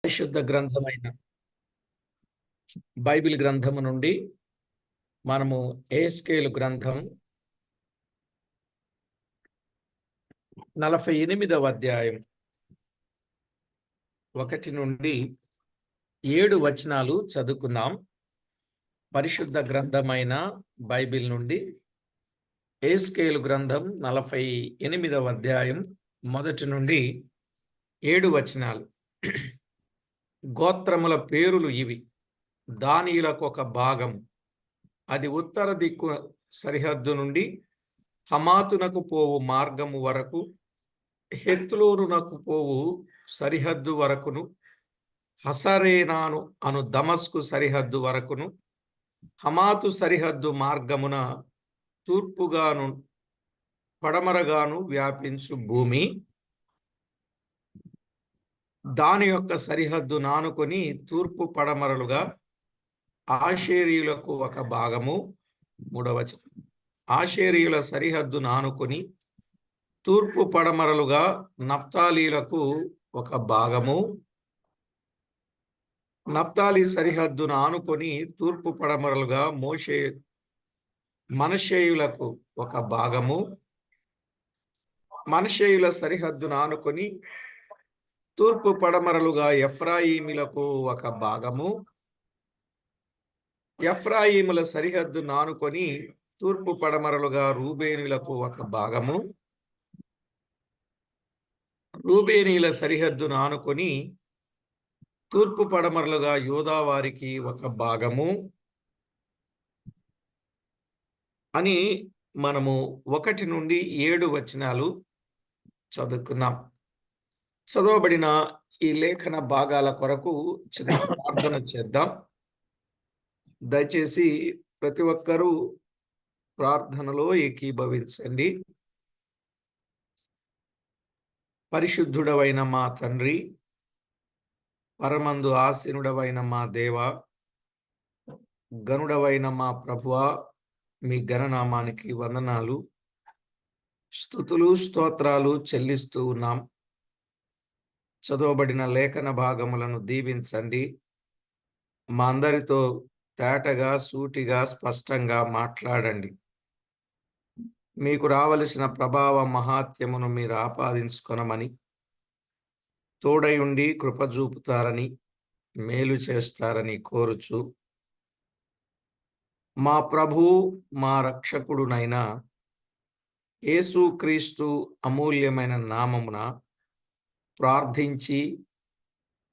పరిశుద్ధ గ్రంథమైన బైబిల్ గ్రంథము నుండి మనము ఎహెజ్కేలు గ్రంథం 48వ అధ్యాయం 1 నుండి 7 వచనాలు చదువుకుందాం. పరిశుద్ధ గ్రంథమైన బైబిల్ నుండి ఎహెజ్కేలు గ్రంథం 48వ అధ్యాయం 1 నుండి 7 వచనాలు. గోత్రముల పేరులు ఇవి. దానియులకు ఒక భాగం. అది ఉత్తర దిక్కు సరిహద్దు నుండి హమాతునకు పోవు మార్గము వరకు, హెత్లోనునకు పోవు సరిహద్దు వరకును, హసరేనాను అను దమస్కు సరిహద్దు వరకును, హమాతు సరిహద్దు మార్గమున తూర్పుగాను పడమరగాను వ్యాపించు భూమి. దాని యొక్క సరిహద్దు నానుకొని తూర్పు పడమరలుగా ఆషేరీయులకు ఒక భాగము. 3వ వచనం. ఆషేరీయుల సరిహద్దు నానుకొని తూర్పు పడమరలుగా నఫ్తాలీలకు ఒక భాగము. నఫ్తాలి సరిహద్దును ఆనుకొని తూర్పు పడమరలుగా మనష్షేయులకు ఒక భాగము. మనష్షేయుల సరిహద్దును ఆనుకొని తూర్పు పడమరలుగా ఎఫ్రాయిములకు ఒక భాగము. ఎఫ్రాయిముల సరిహద్దును ఆనుకొని తూర్పు పడమరలుగా రూబేనీలకు ఒక భాగము. రూబేనీల సరిహద్దును ఆనుకొని తూర్పు పడమరలుగా యూదా వారికి ఒక భాగము అని మనము 1 నుండి 7 వచనాలు చదువుకున్నాం. చదవబడిన ఈ లేఖన భాగాల కొరకు చిన్న ప్రార్థన చేద్దాం. దయచేసి ప్రతి ఒక్కరూ ప్రార్థనలో ఏకీభవించండి. పరిశుద్ధుడవైన మా తండ్రి, పరమందు ఆసీనుడవైన మా దేవ, గనుడవైన మా ప్రభువా, మీ ఘననామానికి వందనాలు, స్తుతులు స్తోత్రాలు చెల్లిస్తూ ఉన్నాం. చదవబడిన లేఖన భాగములను దీవించండి. మా అందరితో తేటగా, సూటిగా, స్పష్టంగా మాట్లాడండి. మీకు రావలసిన ప్రభావ మహాత్యమును మీరు ఆపాదించుకొనమని, తోడై ఉండి కృప చూపుతారని, మేలు చేస్తారని కోరుచు, మా ప్రభు మా రక్షకుడునైన యేసుక్రీస్తు అమూల్యమైన నామమున ప్రార్థించి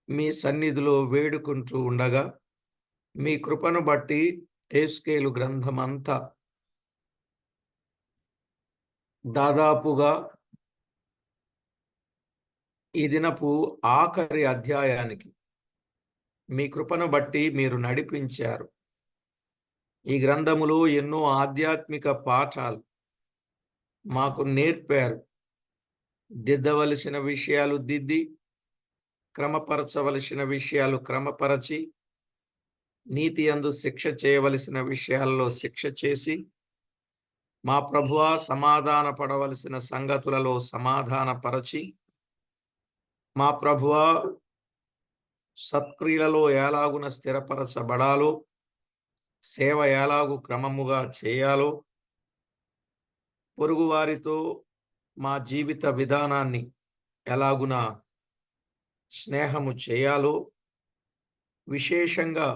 మీ సన్నిధిలో వేడుకుంటూ ఉండగా, మీ కృపను బట్టి ఎహెజ్కేలు గ్రంథమంతా దాదాపుగా ఈ దినపు ఆఖరి అధ్యాయానికి మీ కృపను బట్టి మీరు నడిపించారు. ఈ గ్రంథములో ఎన్నో ఆధ్యాత్మిక పాఠాలు మాకు నేర్పారు. దిద్దవలసిన విషయాలు దిద్ది, క్రమపరచవలసిన విషయాలు క్రమపరచి, నీతి యందు శిక్ష చేయవలసిన విషయాల్లో శిక్ష చేసి, మా ప్రభువా సమాధాన పడవలసిన సంగతులలో సమాధానపరచి, మా ప్రభువా సత్క్రియలలో ఎలాగున స్థిరపరచబడాలో, సేవ ఎలాగు క్రమముగా చేయాలో, పొరుగువారితో మా జీవిత విధానాన్ని ఎలాగున స్నేహము చేయాలో, విశేషంగా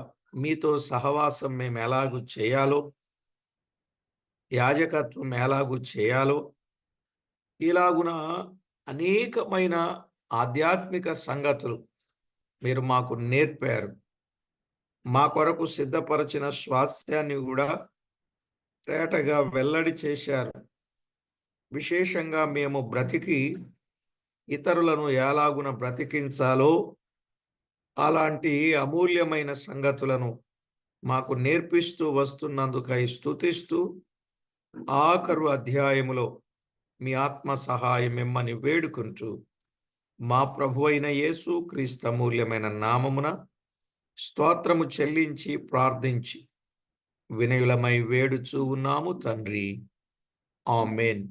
మీతో సహవాసం మేము ఎలాగు చేయాలో, యాజకత్వం ఎలాగు చేయాలో, ఇలాగున అనేకమైన ఆధ్యాత్మిక సంగతులు మీరు మాకు నేర్పారు. మా కొరకు సిద్ధపరచిన స్వాస్థ్యాన్ని కూడా తేటగా వెల్లడి చేశారు. విశేషంగా మేము బ్రతికి ఇతరులను ఎలాగున బ్రతికించాలో అలాంటి అమూల్యమైన సంగతులను మాకు నేర్పిస్తూ వస్తున్నందుకై స్తుతిస్తూ, ఆఖరు అధ్యాయములో మీ ఆత్మ సహాయం ఇమ్మని వేడుకుంటూ, మా ప్రభువైన యేసుక్రీస్తు అమూల్యమైన నామమున స్తోత్రము చెల్లించి ప్రార్థించి వినయులమై వేడుచూ ఉన్నాము తండ్రి. ఆమేన్.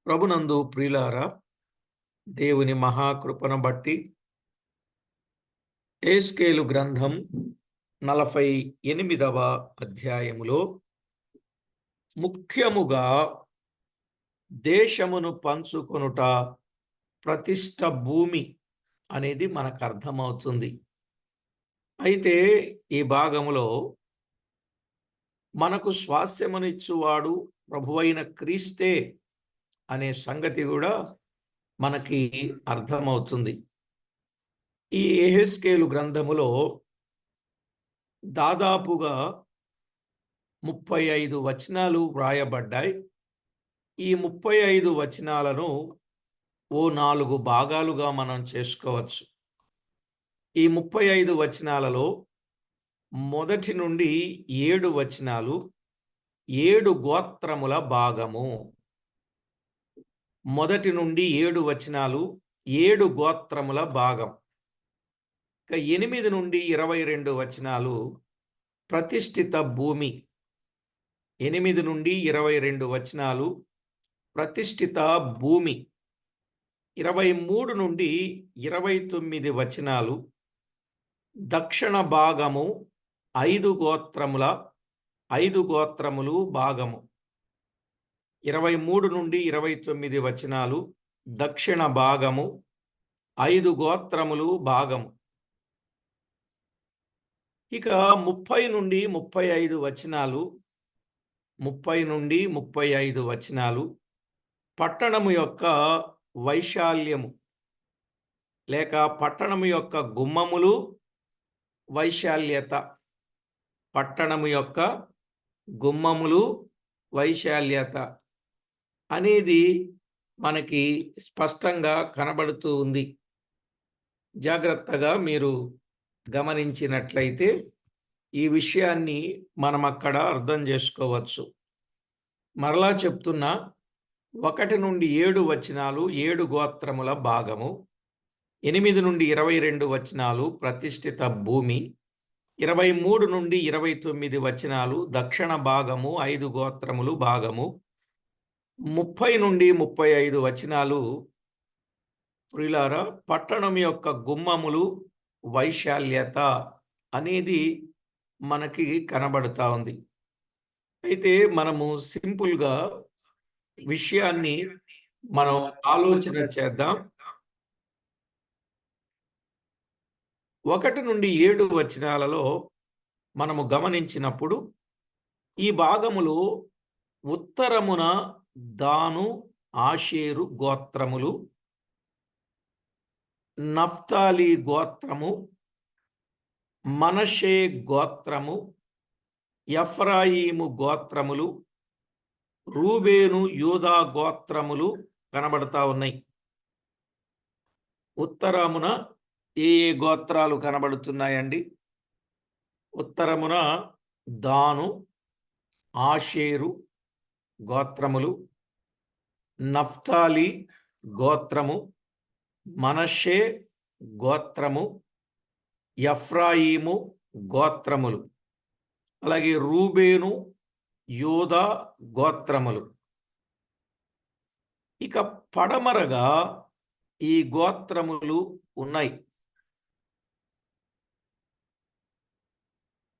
ప్రభునందు ప్రియులారా, దేవుని మహాకృపను బట్టి యెహెజ్కేలు గ్రంథం 48వ అధ్యాయములో ముఖ్యముగా దేశమును పంచుకొనుట ప్రతిష్ఠ భూమి అనేది మనకు అర్థమవుతుంది. అయితే ఈ భాగములో మనకు స్వాస్థ్యమునిచ్చువాడు ప్రభువైన క్రీస్తే అనే సంగతి కూడా మనకి అర్థమవుతుంది. ఈ యెహెజ్కేలు గ్రంథములో దాదాపుగా 35 వచనాలు వ్రాయబడ్డాయి. ఈ 35 వచనాలను ఓ 4 భాగాలుగా మనం చేసుకోవచ్చు. ఈ 35 వచనాలలో మొదటి నుండి 7 వచనాలు 7 గోత్రముల భాగము. మొదటి నుండి 7 వచనాలు 7 గోత్రముల భాగం. 8 నుండి 22 వచనాలు ప్రతిష్ఠిత భూమి. 8 నుండి 22 వచనాలు ప్రతిష్ఠిత భూమి. 23 నుండి 29 వచనాలు దక్షిణ భాగము 5 గోత్రములు భాగము. 23 నుండి 29 వచనాలు దక్షిణ భాగము 5 గోత్రములు భాగము. ఇక 30 నుండి 35 వచనాలు 30 నుండి 35 వచనాలు పట్టణము యొక్క వైశాల్యము లేక పట్టణము యొక్క గుమ్మములు వైశాల్యత. పట్టణము యొక్క గుమ్మములు వైశాల్యత అనేది మనకి స్పష్టంగా కనబడుతూ ఉంది. జాగ్రత్తగా మీరు గమనించినట్లయితే ఈ విషయాన్ని మనం అక్కడ అర్థం చేసుకోవచ్చు. మరలా చెప్తున్నా, 1 నుండి 7 వచనాలు 7 గోత్రముల భాగము. 8 నుండి 22 వచనాలు ప్రతిష్ఠిత భూమి. 23 నుండి 29 వచనాలు దక్షిణ భాగము 5 గోత్రములు భాగము. 30 నుండి 35 వచనాలు ప్రియులారా పట్టణం యొక్క గుమ్మములు వైశాల్యత అనేది మనకి కనబడతా ఉంది. అయితే మనము సింపుల్గా విషయాన్ని మనం ఆలోచన చేద్దాం. 1 నుండి 7 వచనాలలో మనము గమనించినప్పుడు ఈ భాగములో ఉత్తరమున దాను ఆషేరు గోత్రములు, నఫ్తాలి గోత్రము, మనషే గోత్రము, ఎఫ్రాయిము గోత్రములు, రూబేను యూదా గోత్రములు కనబడతా ఉన్నాయి. ఉత్తరమున ఏ గోత్రాలు కనబడుతున్నాయండి? ఉత్తరమున దాను ఆషేరు గోత్రములు, నఫ్తాలి గోత్రము, మనషే గోత్రము, ఎఫ్రాయిము గోత్రములు, అలాగే రూబేను యూదా గోత్రములు. ఇక పడమరగా ఈ గోత్రములు ఉన్నాయి.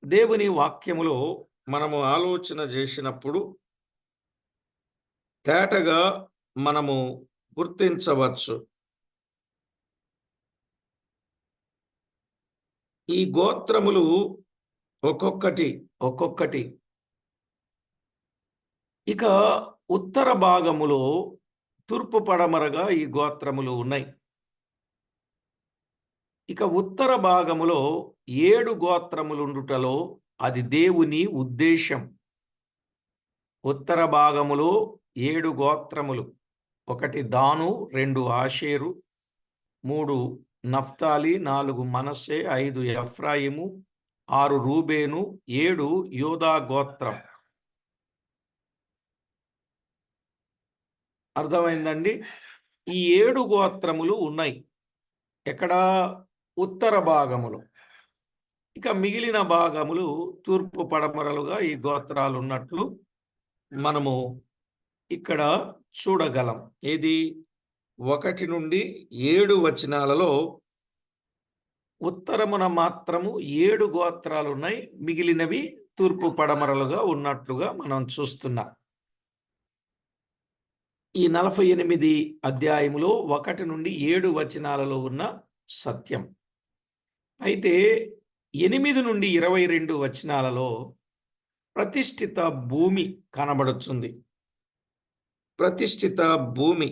దేవుని వాక్యములో మనము ఆలోచన చేసినప్పుడు తేటగా మనము గుర్తించవచ్చు. ఈ గోత్రములు ఒక్కొక్కటి ఇక ఉత్తర భాగములో తూర్పు పడమరగా ఈ గోత్రములు ఉన్నాయి. ఇక ఉత్తర భాగములో 7 గోత్రములుండుటలో అది దేవుని ఉద్దేశం. ఉత్తర భాగములో 7 గోత్రములు, 1 దాను, 2 ఆషేరు, 3 నఫ్తాలి, 4 మనషే, 5 ఎఫ్రాయిము, 6 రూబేను, 7 యూదా గోత్రం. అర్థమైందండి? ఈ 7 గోత్రములు ఉన్నాయి ఎక్కడ? ఉత్తర భాగములు. ఇక మిగిలిన భాగములు తూర్పు పడమరలుగా ఈ గోత్రాలు ఉన్నట్లు మనము ఇక్కడ చూడగలం. ఏది? 1 నుండి 7 వచనాలలో ఉత్తరమున మాత్రము 7 గోత్రాలు ఉన్నాయి, మిగిలినవి తూర్పు పడమరలుగా ఉన్నట్లుగా మనం చూస్తున్నాం. ఈ 48 అధ్యాయములో 1 నుండి 7 వచనాలలో ఉన్న సత్యం. అయితే 8 నుండి 22 వచనాలలో ప్రతిష్ఠిత భూమి కనబడుతుంది. ప్రతిష్ఠిత భూమి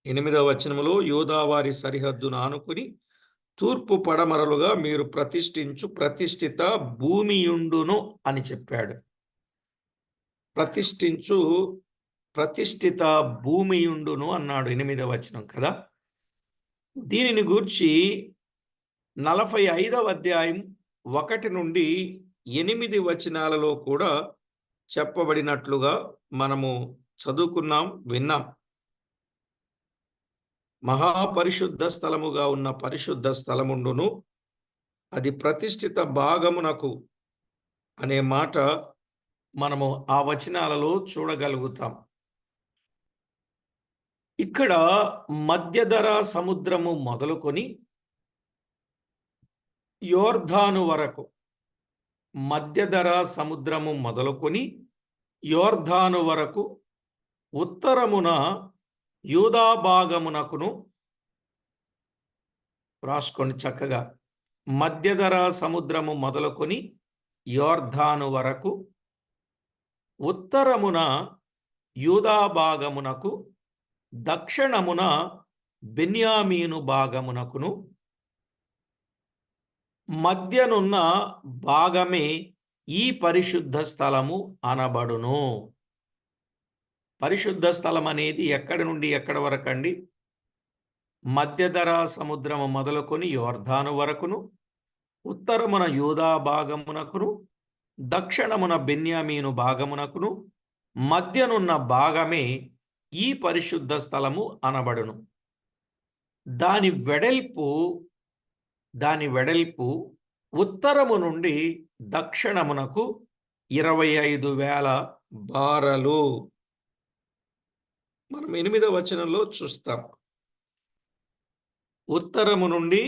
8వ వచనములో యూదావారి సరిహద్దును ఆనుకుని తూర్పు పడమరలుగా మీరు ప్రతిష్ఠించు ప్రతిష్ఠిత భూమియుండును అని చెప్పాడు. ప్రతిష్ఠిత భూమియుండును అన్నాడు 8వ వచనం కదా. దీనిని గూర్చి 45వ అధ్యాయం 1 నుండి 8 వచనాలలో కూడా చెప్పబడినట్లుగా మనము చదువుకున్నాం, విన్నాం. మహాపరిశుద్ధ స్థలముగా ఉన్న పరిశుద్ధ స్థలముండును, అది ప్రతిష్ఠిత భాగమునకు అనే మాట మనము ఆ వచనాలలో చూడగలుగుతాం. ఇక్కడ మధ్యధరా సముద్రము మొదలుకొని యోర్ధాను వరకు, మధ్యధరా సముద్రము మొదలుకొని యోర్ధాను వరకు ఉత్తరమున యూదా భాగమునకును, రాసుకోండి చక్కగా, మధ్యధరా సముద్రము మొదలుకొని యోర్ధాను వరకు ఉత్తరమున యూదా భాగమునకు, దక్షిణమున బెన్యామీను భాగమునకును, మధ్యనున్న భాగమే ఈ పరిశుద్ధ స్థలము అనబడును. పరిశుద్ధ స్థలం అనేది ఎక్కడి నుండి ఎక్కడి వరకు అండి? మధ్యధరా సముద్రము మొదలుకొని యోర్ధాను వరకును, ఉత్తరమున యూదా భాగమునకును, దక్షిణమున బెన్యామీను భాగమునకును, మధ్యనున్న భాగమే ఈ పరిశుద్ధ స్థలము అనబడును. దాని వెడల్పు ఉత్తరము నుండి దక్షిణమునకు 25,000 బారలు. మనం 8వ వచనంలో చూస్తాం. ఉత్తరము నుండి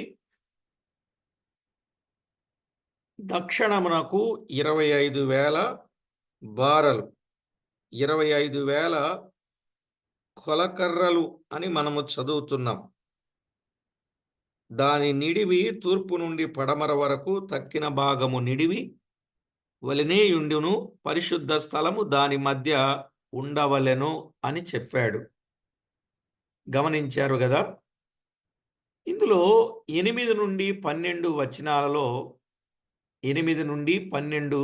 దక్షిణమునకు 25,000 బారలు, 25,000 కొలకర్రలు అని మనము చదువుతున్నాం. దాని నిడివి తూర్పు నుండి పడమర వరకు తక్కిన భాగము నిడివి వలెనే యుండును, పరిశుద్ధ స్థలము దాని మధ్య ఉండవలెను అని చెప్పాడు. గమనించారు కదా. ఇందులో 8 నుండి 12 వచనాలలో 8 నుండి 12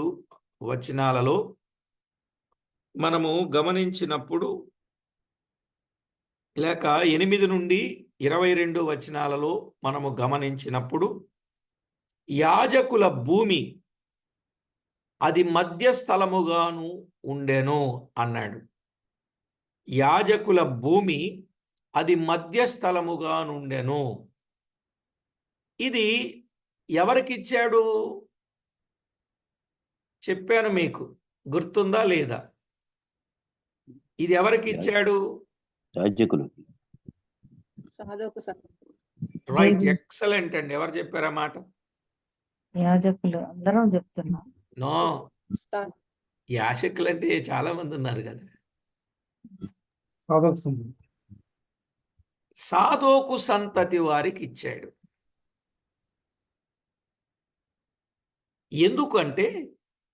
వచనాలలో మనము గమనించినప్పుడు, లేక 8 నుండి 22 వచనాలలో మనము గమనించినప్పుడు, యాజకుల భూమి అది మధ్యస్థలముగాను ఉండెను అన్నాడు. యాజకుల భూమి అది మధ్యస్థలముగానుండెను. ఇది ఎవరికిచ్చాడు చెప్పాను మీకు, గుర్తుందా లేదా? ఇది ఎవరికిచ్చాడు? యాజకులు. రైట్, ఎక్సలెంట్ అండి. ఎవరు చెప్పారు ఆ మాట? యాజకులు అందరం చెప్తున్నాం. నో, యాజకులు అంటే చాలా మంది ఉన్నారు కదా. సాదోకు సంతతి వారికి ఇచ్చాడు. ఎందుకంటే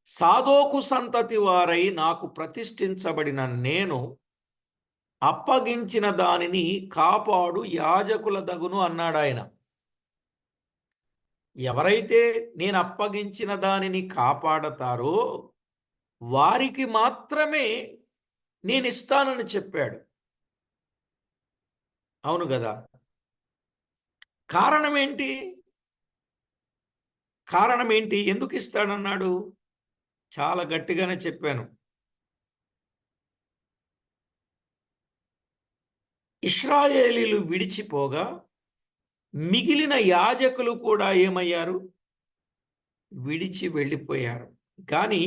సాదోకు సంతతి వారై నాకు ప్రతిష్ఠించబడిన నేను అప్పగించిన దానిని కాపాడు యాజకుల దగును అన్నాడు ఆయన. ఎవరైతే నేను అప్పగించిన దానిని కాపాడతారో వారికి మాత్రమే నేను ఇస్తానని చెప్పాడు. అవును కదా. కారణం ఏంటి? ఎందుకు ఇస్తాడన్నాడు? చాలా గట్టిగానే చెప్పాను. ఇశ్రాయేలీలు విడిచిపోగా మిగిలిన యాజకులు కూడా ఏమయ్యారు? విడిచి వెళ్ళిపోయారు. కానీ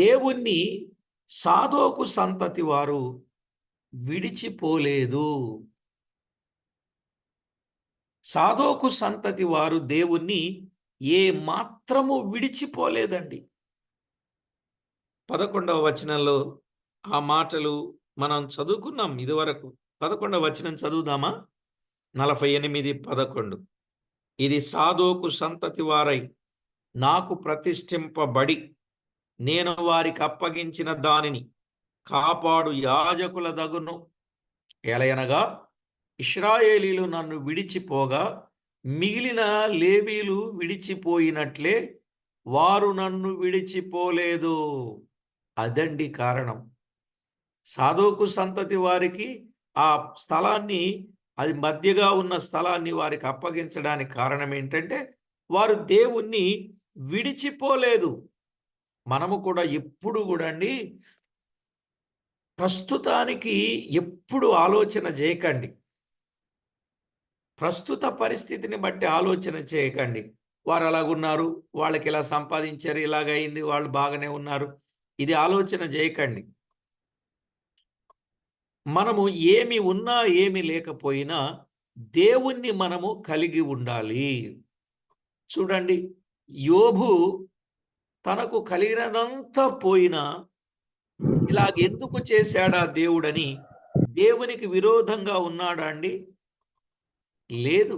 దేవుణ్ణి సాదోకు సంతతి వారు విడిచిపోలేదు. సాదోకు సంతతి వారు దేవుణ్ణి ఏ మాత్రము విడిచిపోలేదండి. 11వ వచనంలో ఆ మాటలు మనం చదువుకున్నాం ఇదివరకు. 11వ వచనం చదువుదామా? 48, 11. ఇది సాదోకు సంతతి వారై నాకు ప్రతిష్ఠింపబడి నేను వారికి అప్పగించిన దానిని కాపాడు యాజకుల దగును. ఎలయనగా ఇశ్రాయేలీలు నన్ను విడిచిపోగా మిగిలిన లేవీలు విడిచిపోయినట్లే వారు నన్ను విడిచిపోలేదు. అదండి కారణం. సాదోకు సంతతి వారికి ఆ స్థలాన్ని, అది మధ్యగా ఉన్న స్థలాన్ని వారికి అప్పగించడానికి కారణం ఏంటంటే వారు దేవుణ్ణి విడిచిపోలేదు. మనము కూడా ఎప్పుడు కూడా అండి ప్రస్తుతానికి ఎప్పుడు ఆలోచన చేయకండి. ప్రస్తుత పరిస్థితిని బట్టి ఆలోచన చేయకండి. వారు అలాగున్నారు, వాళ్ళకి ఇలా సంపాదించారు, ఇలాగైంది, వాళ్ళు బాగానే ఉన్నారు, ఇది ఆలోచన చేయకండి. మనము ఏమి ఉన్నా ఏమి లేకపోయినా దేవుణ్ణి మనము కలిగి ఉండాలి. చూడండి, యోబు తనకు కలిగినదంతా పోయినా ఇలాగెందుకు చేశాడా దేవుడని దేవునికి విరోధంగా ఉన్నాడా అండి? లేదు.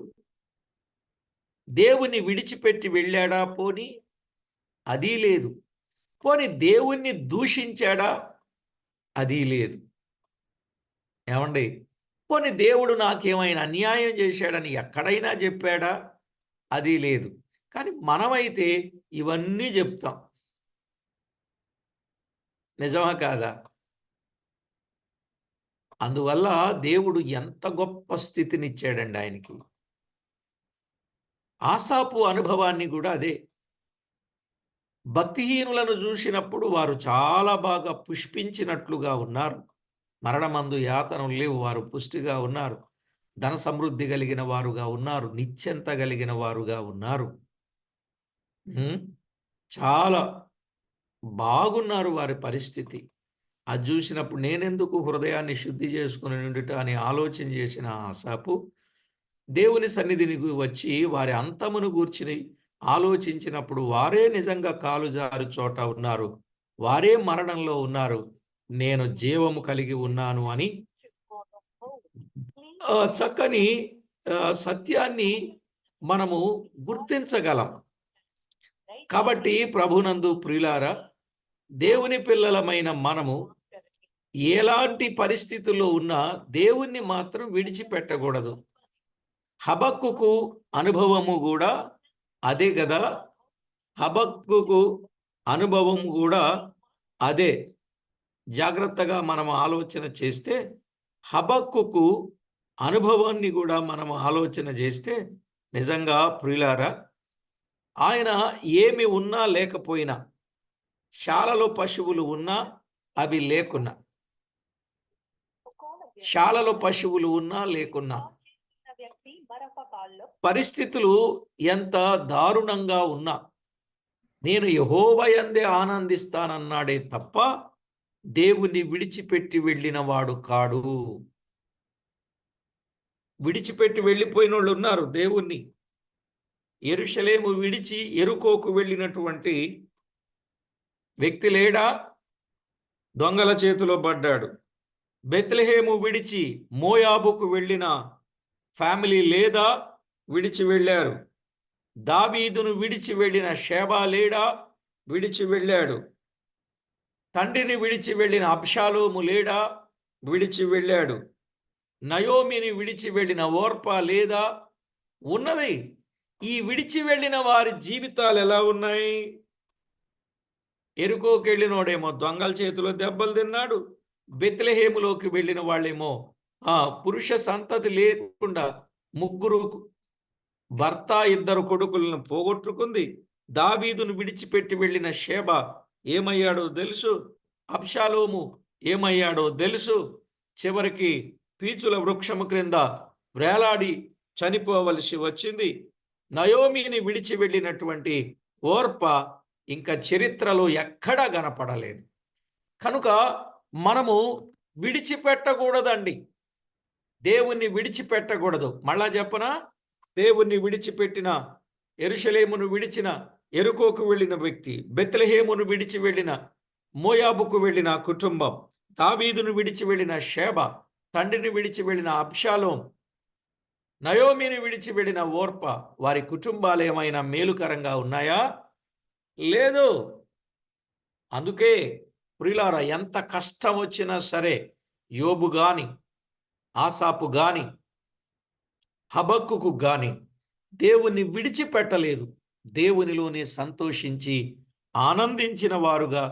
దేవుని విడిచిపెట్టి వెళ్ళాడా? పోని అది లేదు. పోని దేవుణ్ణి దూషించాడా? అది లేదు. ఏమండి? పోని దేవుడు నాకేమైనా అన్యాయం చేశాడని ఎక్కడైనా చెప్పాడా? అది లేదు. కానీ మనమైతే ఇవన్నీ చెప్తాం. నిజమా కాదా? అందువల్ల దేవుడు ఎంత గొప్ప స్థితినిచ్చాడండి ఆయనకి. ఆసాపు అనుభవాన్ని కూడా అదే. భక్తిహీనులను చూసినప్పుడు వారు చాలా బాగా పుష్పించినట్లుగా ఉన్నారు. మరణమందు యాతనలు లేవు, వారు పుష్టిగా ఉన్నారు, ధన సమృద్ధి కలిగిన వారుగా ఉన్నారు, నిశ్చంత కలిగిన వారుగా ఉన్నారు. చాలా బాగున్నారు వారి పరిస్థితి. అది చూసినప్పుడు నేనెందుకు హృదయాన్ని శుద్ధి చేసుకుని ఉండుట అని ఆలోచన చేసిన ఆసాపు దేవుని సన్నిధిని వచ్చి వారి అంతమును గూర్చి ఆలోచించినప్పుడు వారే నిజంగా కాలు జారు చోట ఉన్నారు, వారే మరణంలో ఉన్నారు, నేను జీవము కలిగి ఉన్నాను అని చక్కని సత్యాన్ని మనము గుర్తించగలం. కాబట్టి ప్రభునందు ప్రియులారా, దేవుని పిల్లలమైన మనము ఎలాంటి పరిస్థితుల్లో ఉన్నా దేవుణ్ణి మాత్రం విడిచిపెట్టకూడదు. హబక్కుకు అనుభవము కూడా అదే కదా. హబక్కుకు అనుభవం కూడా అదే. జాగ్రత్తగా మనం ఆలోచన చేస్తే హబక్కుకు అనుభవాన్ని కూడా మనం ఆలోచన చేస్తే నిజంగా ప్రియులారా, ఆయన ఏమి ఉన్నా లేకపోయినా, శాలలో పశువులు ఉన్నా అవి లేకున్నా, శాలలో పశువులు ఉన్నా లేకున్నా, పరిస్థితులు ఎంత దారుణంగా ఉన్నా నేను యెహోవా యందే ఆనందిస్తానన్నాడే తప్ప దేవుని విడిచిపెట్టి వెళ్ళిన వాడు కాడు. విడిచిపెట్టి వెళ్ళిపోయిన వాళ్ళు ఉన్నారు దేవుణ్ణి. యెరూషలేము విడిచి యెరికోకు వెళ్ళినటువంటి వ్యక్తి లేడా? దొంగల చేతిలో పడ్డాడు. బెత్లెహేము విడిచి మోయాబుకు వెళ్ళిన ఫ్యామిలీ లేదా? విడిచి వెళ్ళారు. దావీదును విడిచి వెళ్ళిన షేబా లేడా? విడిచి వెళ్ళాడు. తండ్రిని విడిచి వెళ్ళిన అబ్షాలోము లేడా? విడిచి వెళ్ళాడు. నయోమిని విడిచి వెళ్ళిన ఓర్పా లేదా? ఉన్నది. ఈ విడిచి వెళ్ళిన వారి జీవితాలు ఎలా ఉన్నాయి? యెరికోకి వెళ్ళినోడేమో దొంగల చేతిలో దెబ్బలు తిన్నాడు. బెత్లెహేములోకి వెళ్ళిన వాళ్ళేమో పురుష సంతతి లేకుండా ముగ్గురు భర్త, ఇద్దరు కొడుకులను పోగొట్టుకుంది. దావీదును విడిచిపెట్టి వెళ్ళిన షేబా ఏమయ్యాడో తెలుసు. అబ్షాలోము ఏమయ్యాడో తెలుసు. చివరికి పీచుల వృక్షము క్రింద వేలాడి చనిపోవలసి వచ్చింది. నయోమిని విడిచి వెళ్ళినటువంటి ఓర్ప ఇంకా చరిత్రలో ఎక్కడా కనపడలేదు. కనుక మనము విడిచిపెట్టకూడదండి, దేవుణ్ణి విడిచిపెట్టకూడదు. మళ్ళా చెప్పనా, దేవుణ్ణి విడిచిపెట్టిన, యెరూషలేమును విడిచిన, యెరికోకు వెళ్ళిన వ్యక్తి, బెత్లెహేమును విడిచి వెళ్ళిన, మోయాబుకు వెళ్ళిన కుటుంబం, దావీదును విడిచి వెళ్ళిన షేబ, తండ్రిని విడిచి వెళ్ళిన అబ్షాలోం, నయోమిని విడిచి వెళ్ళిన ఓర్ప, వారి కుటుంబాలు ఏమైనా మేలుకరంగా ఉన్నాయా? లేదు. అందుకే ప్రియులారా, ఎంత కష్టం వచ్చినా సరే యోబు గాని, ఆసాపు గాని, హబక్కుకు గాని దేవుణ్ణి విడిచిపెట్టలేదు. దేవునిలోనే సంతోషించి ఆనందించిన వారుగా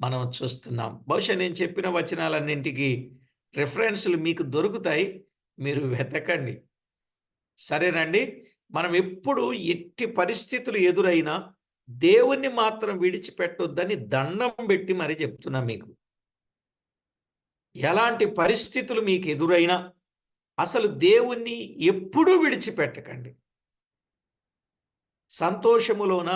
మనం చూస్తున్నాం. బహుశా నేను చెప్పిన వచనాలన్నింటికి రిఫరెన్స్లు మీకు దొరుకుతాయి, మీరు వెతకండి. సరేనండి. మనం ఎప్పుడు ఎట్టి పరిస్థితులు ఎదురైనా దేవుణ్ణి మాత్రం విడిచిపెట్టొద్దని దండం పెట్టి మరి చెప్తున్నా మీకు. ఎలాంటి పరిస్థితులు మీకు ఎదురైనా అసలు దేవుణ్ణి ఎప్పుడూ విడిచిపెట్టకండి. సంతోషములోన,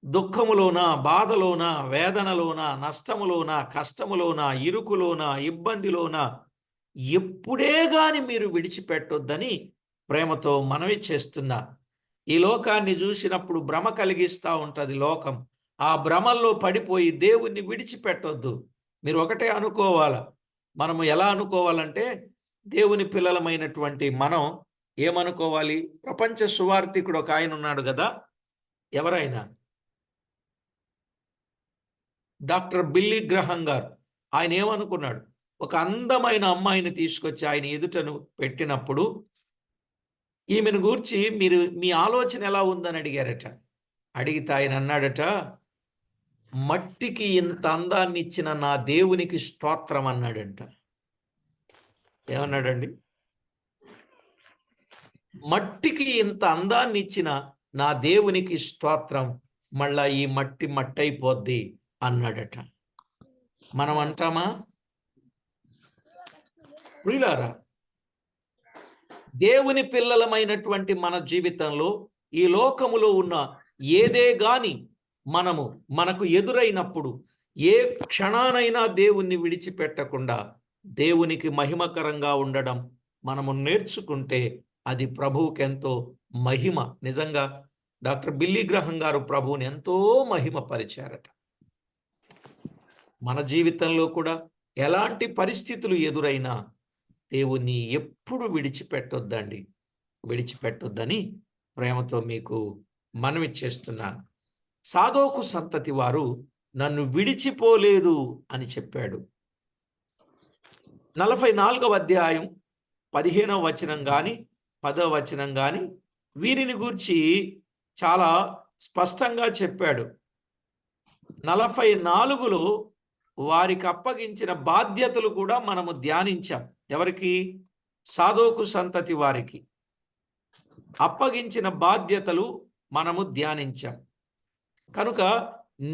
దుఃఖములోన, బాధలోన, వేదనలోన, నష్టములోన, కష్టములోన, ఇరుకులోన, ఇబ్బందిలోన ఎప్పుడే గాని మీరు విడిచిపెట్టొద్దని ప్రేమతో మనవి చేస్తున్నా. ఈ లోకాన్ని చూసినప్పుడు భ్రమ కలిగిస్తూ ఉంటుంది లోకం. ఆ భ్రమల్లో పడిపోయి దేవుణ్ణి విడిచిపెట్టొద్దు. మీరు ఒకటే అనుకోవాలా. మనము ఎలా అనుకోవాలంటే, దేవుని పిల్లలమైనటువంటి మనం ఏమనుకోవాలి? ప్రపంచ సువార్థికుడు ఒక ఆయన ఉన్నాడు కదా, ఎవరైనా? డాక్టర్ బిల్లీ గ్రహం గారు. ఆయన ఏమనుకున్నాడు? ఒక అందమైన అమ్మాయిని తీసుకొచ్చి ఆయన ఎదుటను పెట్టినప్పుడు, ఈమెను గూర్చి మీ ఆలోచన ఎలా ఉందని అడిగారట. అడిగితే ఆయన అన్నాడట, మట్టికి ఇంత అందాన్ని ఇచ్చిన నా దేవునికి స్తోత్రం అన్నాడంట. ఏమన్నాడండి? మట్టికి ఇంత అందాన్ని ఇచ్చిన నా దేవునికి స్తోత్రం, మళ్ళా ఈ మట్టి మట్టయిపోద్ది అన్నాడట. మనం అంటామా? ప్రియులారా, దేవుని పిల్లలమైనటువంటి మన జీవితంలో ఈ లోకములో ఉన్న ఏదే గాని మనకు ఎదురైనప్పుడు ఏ క్షణానైనా దేవుణ్ణి విడిచిపెట్టకుండా దేవునికి మహిమకరంగా ఉండడం మనము నేర్చుకుంటే అది ప్రభువుకెంతో మహిమ. నిజంగా డాక్టర్ బిల్లీ గ్రహం గారు ప్రభువుని ఎంతో మహిమపరిచారట. మన జీవితంలో కూడా ఎలాంటి పరిస్థితులు ఎదురైనా దేవుణ్ణి ఎప్పుడు విడిచిపెట్టొద్దని ప్రేమతో మీకు మనవి చేస్తున్నాను. సాదోకు సంతతి వారు నన్ను విడిచిపోలేదు అని చెప్పాడు. 44వ అధ్యాయం 15వ వచనం గాని 10వ వచనం గాని వీరిని గూర్చి చాలా స్పష్టంగా చెప్పాడు. 44లో వారికి అప్పగించిన బాధ్యతలు కూడా మనము ధ్యానించాం. ఎవరికి? సాదోకు సంతతి వారికి అప్పగించిన బాధ్యతలు మనము ధ్యానించాం. కనుక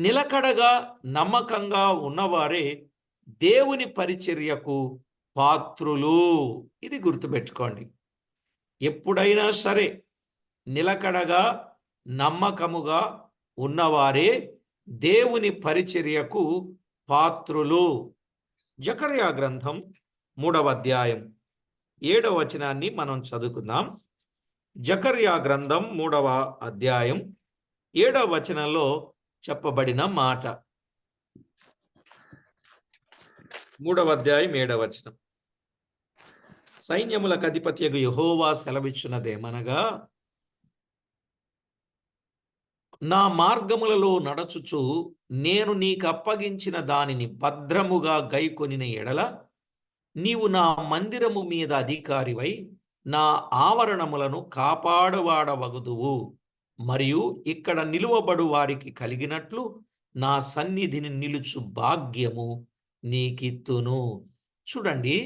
నిలకడగా నమ్మకంగా ఉన్నవారే దేవుని పరిచర్యకు పాత్రులు. ఇది గుర్తుపెట్టుకోండి. ఎప్పుడైనా సరే నిలకడగా నమ్మకముగా ఉన్నవారే దేవుని పరిచర్యకు పాత్రులు. జకర్యా గ్రంథం 3వ అధ్యాయం 7వ వచనాన్ని మనం చదువుకుందాం. జకర్యా గ్రంథం 3వ అధ్యాయం 7వ వచనంలో చెప్పబడిన మాట. 3వ అధ్యాయం 7వ వచనం. సైన్యములకు అధిపతియగు యెహోవా సెలవిచ్చున్నదేమనగా, నా మార్గములలో నడచుచు నేను నీకు అప్పగించిన దానిని భద్రముగా గైకొనిన ఎడల నీవు నా మందిరము మీద అధికారివై నా ఆవరణములను కాపాడువాడవగుదువు. మరియు ఇక్కడ నిలువబడు వారికి కలిగినట్లు నా సన్నిధిని నిలుచు భాగ్యము నీకిత్తును. చూడండి,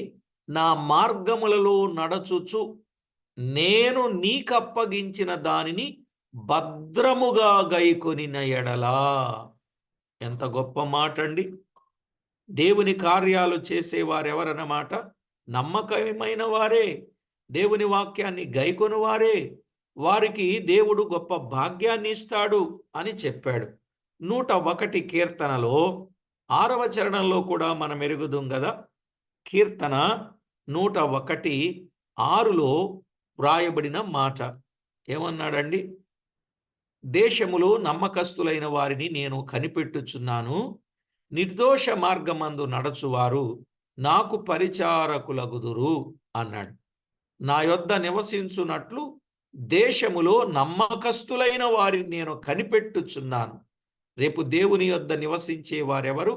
నా మార్గములలో నడచుచు నేను నీకప్పగించిన దానిని భద్రముగా గైకొనిన ఎడలా. ఎంత గొప్ప మాట అండి! దేవుని కార్యాలు చేసేవారెవరన్నమాట? నమ్మకమైన వారే, దేవుని వాక్యాన్ని గైకొను వారే, వారికి దేవుడు గొప్ప భాగ్యాన్ని ఇస్తాడు అని చెప్పాడు. 101 కీర్తనలో 6వ చరణంలో కూడా మనం ఎరుగుదాం కదా. కీర్తన 101:6లో వ్రాయబడిన మాట. ఏమన్నాడండి? దేశములో నమ్మకస్తులైన వారిని నేను కనిపెట్టుచున్నాను, నిర్దోష మార్గమందు నడచువారు నాకు పరిచారకులగుదురు అన్నాడు. నా యొద్ద నివసించున్నట్లు దేశములో నమ్మకస్తులైన వారిని నేను కనిపెట్టుచున్నాను. రేపు దేవుని యొద్ద నివసించే వారెవరు?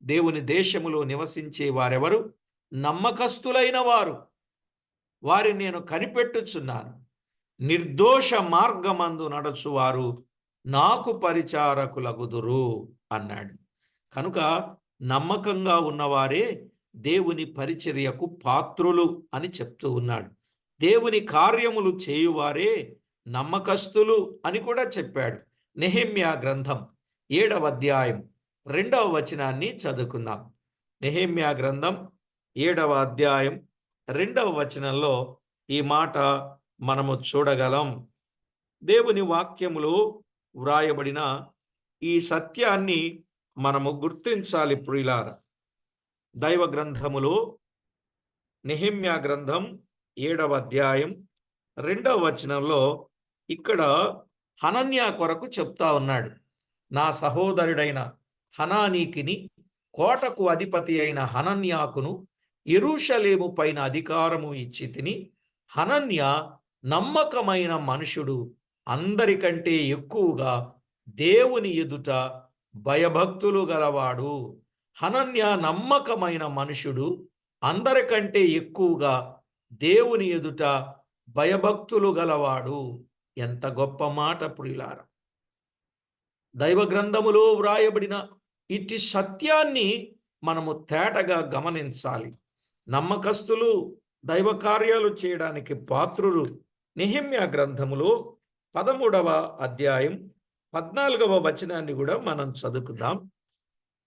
దేవుని దేశములో నివసించే వారెవరు? నమ్మకస్తులైన వారు. వారిని నేను కనిపెట్టుచున్నాను. నిర్దోష మార్గమందు నడచువారు నాకు పరిచారకులగుదురు అన్నాడు. కనుక నమ్మకంగా ఉన్నవారే దేవుని పరిచర్యకు పాత్రులు అని చెప్తూ ఉన్నాడు. దేవుని కార్యములు చేయువారే నమ్మకస్తులు అని కూడా చెప్పాడు. నెహెమ్యా గ్రంథం 7వ అధ్యాయం 2వ వచనాన్ని చదువుకుందాం. నెహెమ్యా గ్రంథం 7వ అధ్యాయం 2వ వచనంలో ఈ మాట మనము చూడగలం. దేవుని వాక్యములో వ్రాయబడిన ఈ సత్యాన్ని మనము గుర్తించాలి ప్రియులారా. దైవ గ్రంథములో నెహెమ్యా గ్రంథం 7వ అధ్యాయం 2వ వచనంలో ఇక్కడ హనన్యా కొరకు చెప్తా ఉన్నాడు. నా సహోదరుడైన హనానీకిని, కోటకు అధిపతి అయిన హనన్యాకును యెరూషలేము పైన అధికారము ఇచ్చి తిని, హనన్య నమ్మకమైన మనుషుడు, అందరికంటే ఎక్కువగా దేవుని ఎదుట భయభక్తులు గలవాడు. హనన్య నమ్మకమైన మనుషుడు, అందరికంటే ఎక్కువగా దేవుని ఎదుట భయభక్తులు గలవాడు. ఎంత గొప్ప మాట ప్రియులారా! దైవ గ్రంథములో వ్రాయబడిన ఇట్టి సత్యాన్ని మనము తేటగా గమనించాలి. నమ్మకస్తులు, దైవ కార్యాలు చేయడానికి పాత్రులు. నెహెమ్యా గ్రంథములో 13వ అధ్యాయం 14వ వచనాన్ని కూడా మనం చదువుకుందాం.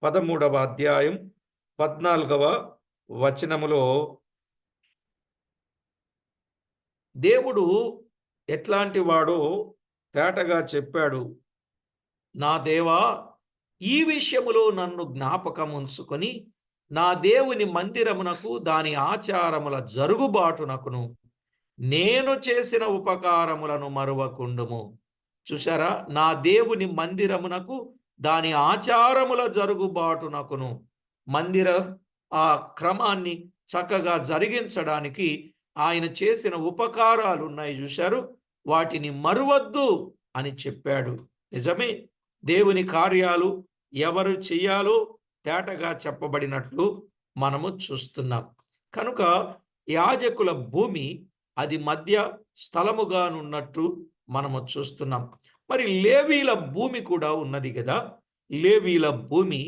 13వ అధ్యాయం 14వ వచనములో దేవుడు ఎట్లాంటి వాడో తేటగా చెప్పాడు. నా దేవా, ఈ విషయములో నన్ను జ్ఞాపకం ఉంచుకొని నా దేవుని మందిరమునకు దాని ఆచారముల జరుగుబాటునకును నేను చేసిన ఉపకారములను మరువకుండుము. చూసారా? నా దేవుని మందిరమునకు దాని ఆచారముల జరుగుబాటునకును, మందిర ఆ క్రమాన్ని చక్కగా జరిగించడానికి ఆయన చేసిన ఉపకారాలు ఉన్నాయి చూశారు, వాటిని మరువద్దు అని చెప్పాడు. నిజమే, దేవుని కార్యాలు ఎవరు చెయ్యాలో తేటగా చెప్పబడినట్లు మనము చూస్తున్నాం. కనుక యాజకుల భూమి అది మధ్య స్థలముగానున్నట్టు మనము చూస్తున్నాం. మరి లేవీల భూమి కూడా ఉన్నది కదా. లేవీల భూమి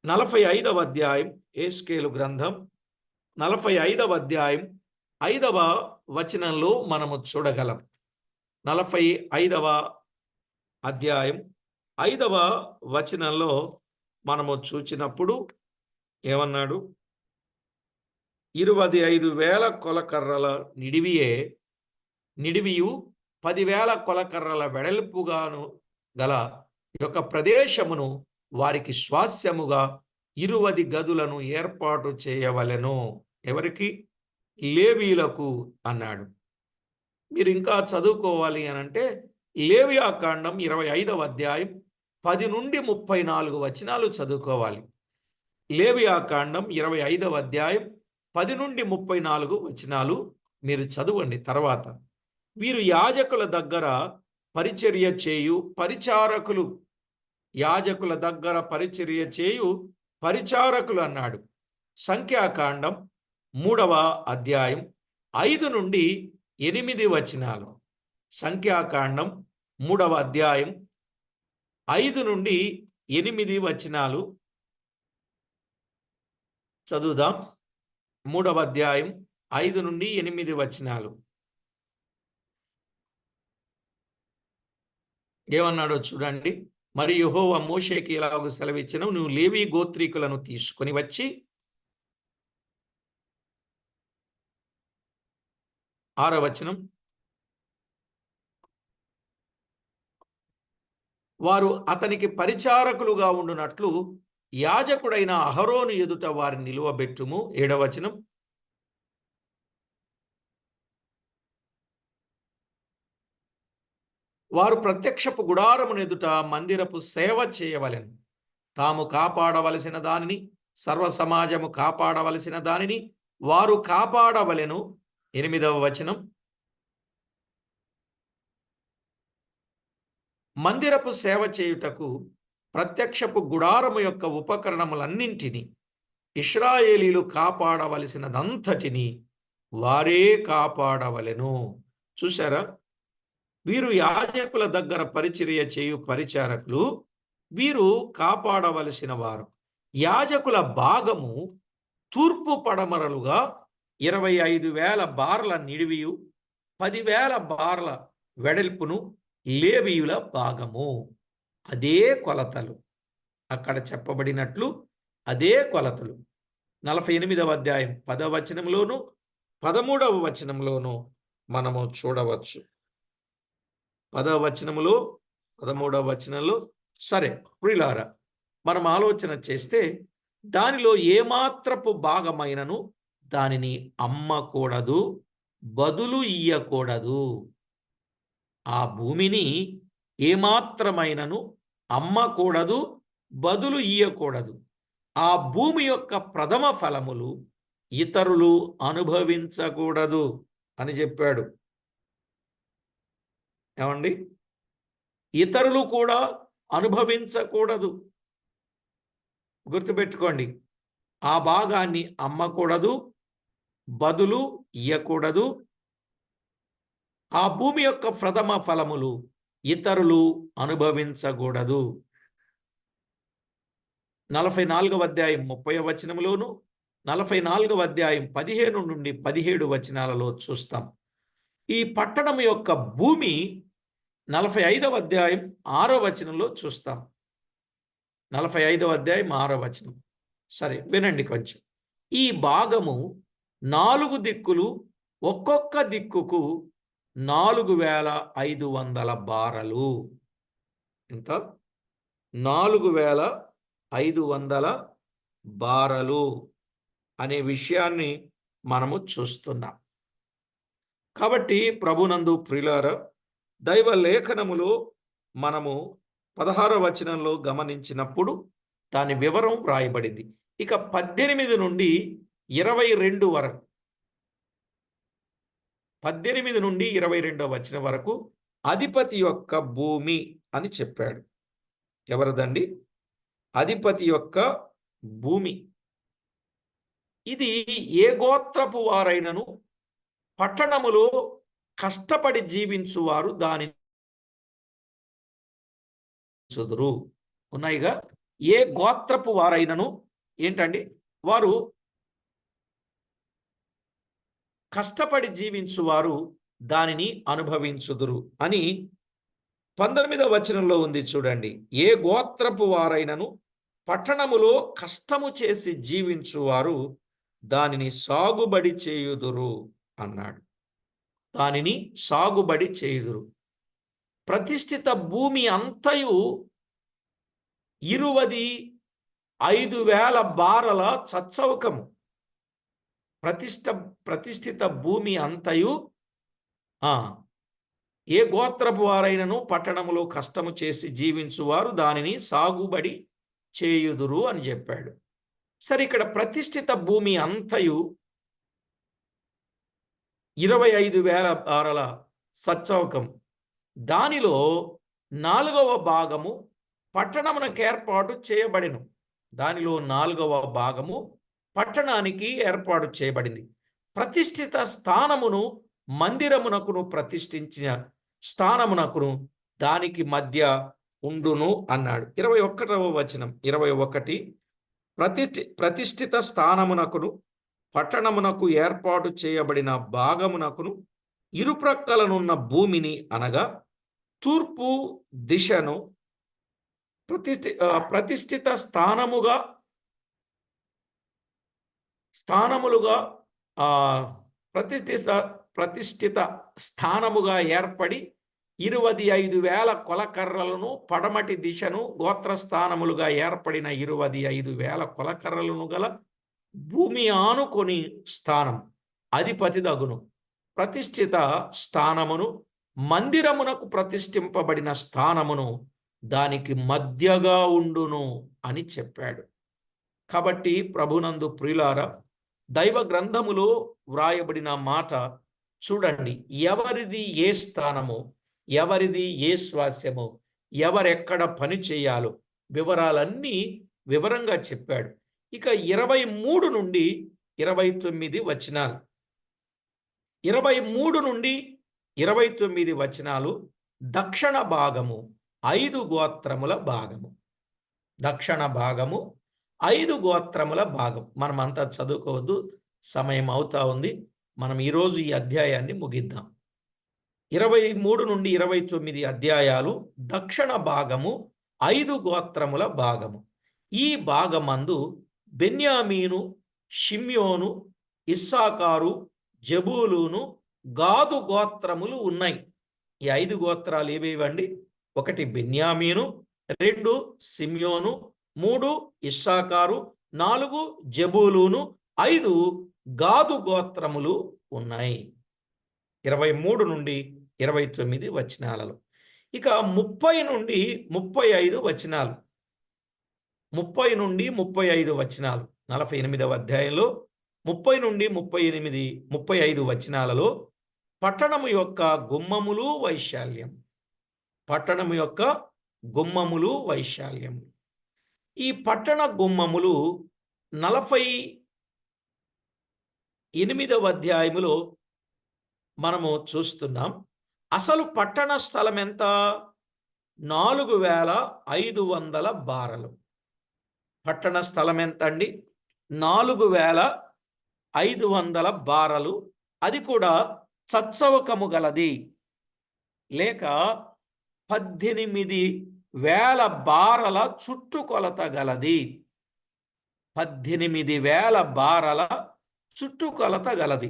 45వ అధ్యాయం, ఎహెజ్కేలు గ్రంథం 45వ అధ్యాయం 5వ వచనంలో మనము చూడగలం. 45వ అధ్యాయం 5వ వచనంలో మనము చూచినప్పుడు ఏమన్నాడు? 25,000 కొలకర్రల నిడివియు 10,000 కొలకర్రల వెడల్పుగాను గల యొక్క ప్రదేశమును వారికి స్వాస్యముగా 20 గదులను ఏర్పాటు చేయవలెను. ఎవరికి? లేవీలకు అన్నాడు. మీరు ఇంకా చదువుకోవాలి అనంటే లేవియాకాండం 25వ అధ్యాయం 10 నుండి 34 వచనాలు చదువుకోవాలి. లేవియాకాండం 25వ అధ్యాయం 10 నుండి 34 వచనాలు మీరు చదవండి. తర్వాత వీరు యాజకుల దగ్గర పరిచర్య చేయు పరిచారకులు, యాజకుల దగ్గర పరిచర్య చేయు పరిచారకులు అన్నాడు. సంఖ్యాకాండం 3వ అధ్యాయం 5 నుండి 8 వచనాలు. సంఖ్యాకాండం 3వ అధ్యాయం 5 నుండి 8 వచనాలు చదువుదాం. 3వ అధ్యాయం 5 నుండి 8 వచనాలు ఏమన్నాడో చూడండి. మరి యెహోవా మోషేకి ఇలాగ సెలవిచ్చెను, నువ్వు లేవీ గోత్రీకులను తీసుకొని వచ్చి 6వ వచనం, వారు అతనికి పరిచారకులుగా ఉండునట్లు యాజకుడైన అహరోను ఎదుట వారిని నిలువబెట్టుము. 7వ వచనం, వారు ప్రత్యక్షపు గుడారమును ఎదుట మందిరపు సేవ చేయవలెను. తాము కాపాడవలసిన దానిని, సర్వ సమాజము కాపాడవలసిన దానిని వారు కాపాడవలెను. 8వ వచనం. మందిరపు సేవ చేయుటకు ప్రత్యక్షపు గుడారము యొక్క ఉపకరణములన్నింటినీ ఇశ్రాయేలీలు కాపాడవలసినదంతటిని వారే కాపాడవలెను. చూశారా? వీరు యాజకుల దగ్గర పరిచర్య చేయు పరిచారకులు, వీరు కాపాడవలసిన వారు. యాజకుల భాగము తూర్పు పడమరలుగా 25,000 బార్ల నిడివియు 10,000 బార్ల వెడల్పును లేవీయుల భాగము. అదే కొలతలు అక్కడ చెప్పబడినట్లు, అదే కొలతలు 48వ అధ్యాయం 10వ వచనంలోను 13వ వచనంలోను మనము చూడవచ్చు. 10వ వచనములో 13వ వచనంలో. సరే ప్రియులారా, మనం ఆలోచన చేస్తే దానిలో ఏమాత్రపు భాగమైనను దానిని అమ్మకూడదు, బదులు ఇయ్యకూడదు. ఆ భూమిని ఏమాత్రమైనను అమ్మకూడదు, బదులు ఇయ్యకూడదు. ఆ భూమి యొక్క ప్రథమ ఫలములు ఇతరులు అనుభవించకూడదు అని చెప్పాడు. ఏమండి? ఇతరులు కూడా అనుభవించకూడదు. గుర్తుపెట్టుకోండి, ఆ భాగాన్ని అమ్మకూడదు, బదులు ఇయ్యకూడదు. ఆ భూమి యొక్క ప్రథమ ఫలములు ఇతరులు అనుభవించకూడదు. 44వ అధ్యాయం 30వ వచనంలోను 44వ అధ్యాయం 15 నుండి 17 వచనాలలో చూస్తాం. ఈ పట్టణం యొక్క భూమి 45వ అధ్యాయం 6వ వచనంలో చూస్తాం. 45వ అధ్యాయం 6వ వచనం. సరే వినండి కొంచెం. ఈ భాగము 4 దిక్కులు, ఒక్కొక్క దిక్కుకు 4,500 బారలు. ఎంత? 4,500 బారలు అనే విషయాన్ని మనము చూస్తున్నాం. కాబట్టి ప్రభునందు ప్రియులారా, దైవ లేఖనములో మనము 16వ వచనంలో గమనించినప్పుడు దాని వివరం వ్రాయబడింది. ఇక 18 నుండి 22 వరకు, 18 నుండి 22వ వచనం వరకు అధిపతి యొక్క భూమి అని చెప్పాడు. ఎవరిదండి? అధిపతి యొక్క భూమి. ఇది ఏ గోత్రపు వారైనను పట్టణములో కష్టపడి జీవించువారు దానిని చూదురు. ఉన్నాయిగా. ఏ గోత్రపు వారైనను ఏంటండి? వారు కష్టపడి జీవించువారు దానిని అనుభవించుదురు అని 19వ వచనంలో ఉంది చూడండి. ఏ గోత్రపు వారైనను పట్టణములో కష్టము చేసి జీవించువారు దానిని సాగుబడి చేయుదురు అన్నాడు. దానిని సాగుబడి చేయుదురు. ప్రతిష్ఠిత భూమి అంతయు 25,000 బారల చచ్చౌకము. ప్రతిష్ఠిత భూమి అంతయు ఏ గోత్రపు వారైనను పట్టణములో కష్టము చేసి జీవించువారు దానిని సాగుబడి చేయుదురు అని చెప్పాడు. సరే, ఇక్కడ ప్రతిష్ఠిత భూమి అంతయు 25,000 బారల సచ్చౌకం. దానిలో 4వ భాగము పట్టణమునకు ఏర్పాటు చేయబడిను. దానిలో 4వ భాగము పట్టణానికి ఏర్పాటు చేయబడింది. ప్రతిష్ఠిత స్థానమును మందిరమునకును ప్రతిష్ఠించిన స్థానమునకును దానికి మధ్య ఉండును అన్నాడు. 21వ వచనం 21. ప్రతిష్ఠిత స్థానమునకును పట్టణమునకు ఏర్పాటు చేయబడిన భాగమునకును ఇరుప్రక్కలనున్న భూమిని అనగా తూర్పు దిశను ప్రతిష్ఠిత ప్రతిష్ఠిత స్థానముగా ఏర్పడి 25,000 కొలకర్రలను, పడమటి దిశను గోత్రస్థానములుగా ఏర్పడిన 25,000 కొలకర్రలను గల భూమి ఆనుకొని స్థానం అధిపతి దగును. ప్రతిష్ఠిత స్థానమును మందిరమునకు ప్రతిష్ఠింపబడిన స్థానమును దానికి మధ్యగా ఉండును అని చెప్పాడు. కాబట్టి ప్రభునందు ప్రియులారా, దైవ గ్రంథములో వ్రాయబడిన మాట చూడండి. ఎవరిది ఏ స్థానము, ఎవరిది ఏ స్వాస్యము, ఎవరెక్కడ పని చేయాలో వివరాలన్నీ వివరంగా చెప్పాడు. ఇక 23 నుండి 29 వచనాలు, 23 నుండి 29 వచనాలు దక్షిణ భాగము 5 గోత్రముల భాగము. దక్షిణ భాగము 5 గోత్రముల భాగం. మనమంతా చదువుకోవద్దు, సమయం అవుతా ఉంది. మనం ఈరోజు ఈ అధ్యాయాన్ని ముగిద్దాం. 23 నుండి 29 అధ్యాయాలు దక్షిణ భాగము 5 గోత్రముల భాగము. ఈ భాగమందు బెన్యామీను, షిమ్యోను, ఇస్సాకారు, జబూలూను, గాదు గోత్రములు ఉన్నాయి. ఈ 5 గోత్రాలు ఏవేవండి? 1 బెన్యామీను, 2 షిమ్యోను, 3 ఇస్సాకారు, 4 జబూలూను, 5 గాదు గోత్రములు ఉన్నాయి. 23 నుండి 29 వచనాలలో. ఇక 30 నుండి 35 వచనాలు, 30 నుండి 35 వచనాలు 48వ అధ్యాయంలో 30 నుండి 35 వచనాలలో పట్టణము యొక్క గుమ్మములు వైశాల్యం, పట్టణము యొక్క గుమ్మములు వైశాల్యం. ఈ పట్టణ గుమ్మములు 48వ అధ్యాయములో మనము చూస్తున్నాం. అసలు పట్టణ స్థలం ఎంత? 4500 బారలు. పట్టణ స్థలం ఎంత అండి? 4500 బారలు. అది కూడా చచ్చవకము గలది, లేక 18,000 బారల చుట్టుకొలత గలది. 18,000 బారల చుట్టుకొలత గలది.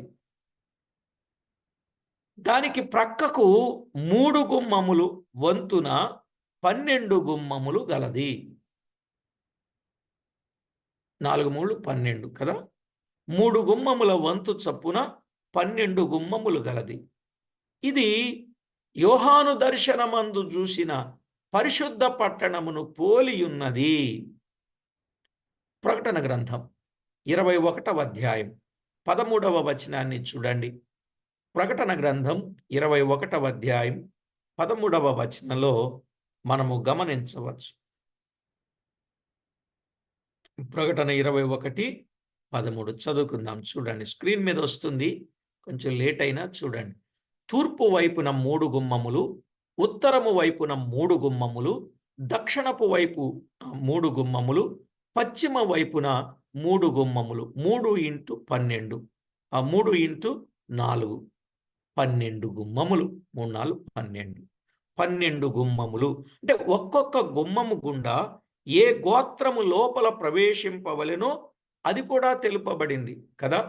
దానికి ప్రక్కకు 3 గుమ్మములు వంతున 12 గుమ్మములు గలది. 4 3 12 కదా. 3 గుమ్మముల వంతు చప్పున 12 గుమ్మములు గలది. ఇది యోహాను దర్శనమందు చూసిన పరిశుద్ధ పట్టణమును పోలియున్నది. ప్రకటన గ్రంథం 21వ అధ్యాయం 13వ వచనాన్ని చూడండి. ప్రకటన గ్రంథం 21వ అధ్యాయం 13వ వచనంలో మనము గమనించవచ్చు. ప్రకటన 21:13 చదువుకుందాం. చూడండి, స్క్రీన్ మీద వస్తుంది, కొంచెం లేట్ అయినా చూడండి. తూర్పు వైపున 3 గుమ్మములు, ఉత్తరము వైపున 3 గుమ్మములు, దక్షిణపు వైపు 3 గుమ్మములు, పశ్చిమ వైపున 3 గుమ్మములు. 3 × 12, 3 × 4 12 గుమ్మములు. 3 4 12, 12 గుమ్మములు. అంటే ఒక్కొక్క గుమ్మము గుండా ఏ గోత్రము లోపల ప్రవేశింపవలెనో అది కూడా తెలుపబడింది కదా.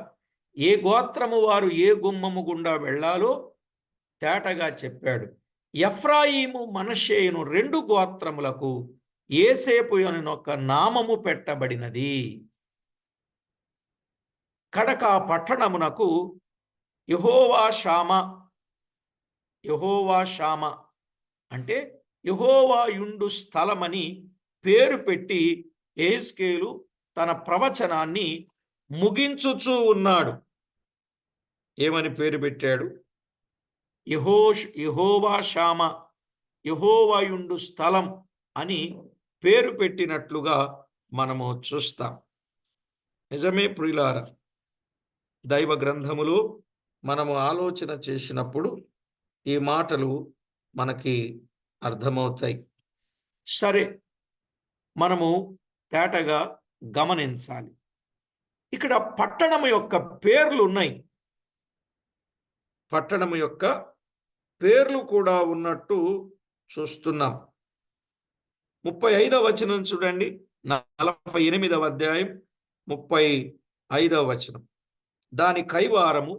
ఏ గోత్రము వారు ఏ గుమ్మము గుండా వెళ్ళాలో తేటగా చెప్పాడు. ఎఫ్రాయిము, మనష్షేయును 2 గోత్రములకు యోసేపు అనొక నామము పెట్టబడినది. కడక పట్టణమునకు యెహోవా షామా అంటే యెహోవా యుండు స్థలమని పేరు పెట్టి యెహెజ్కేలు తన ప్రవచనాన్ని ముగించుచూ ఉన్నాడు. ఏమని పేరు పెట్టాడు? యెహోవా షామా, యెహోవా యుండు స్థలం అని పేరు పెట్టినట్లుగా మనము చూస్తాం. నిజమే ప్రియులారా, దైవ గ్రంథములో మనము ఆలోచన చేసినప్పుడు ఈ మాటలు మనకి అర్థమవుతాయి. సరే, మనము తేటగా గమనించాలి. ఇక్కడ పట్టణము యొక్క పేర్లు ఉన్నాయి. పట్టణము యొక్క పేర్లు కూడా ఉన్నట్టు చూస్తున్నాం. 35వ వచనం చూడండి. 48వ అధ్యాయం 35వ వచనం. దాని కైవారము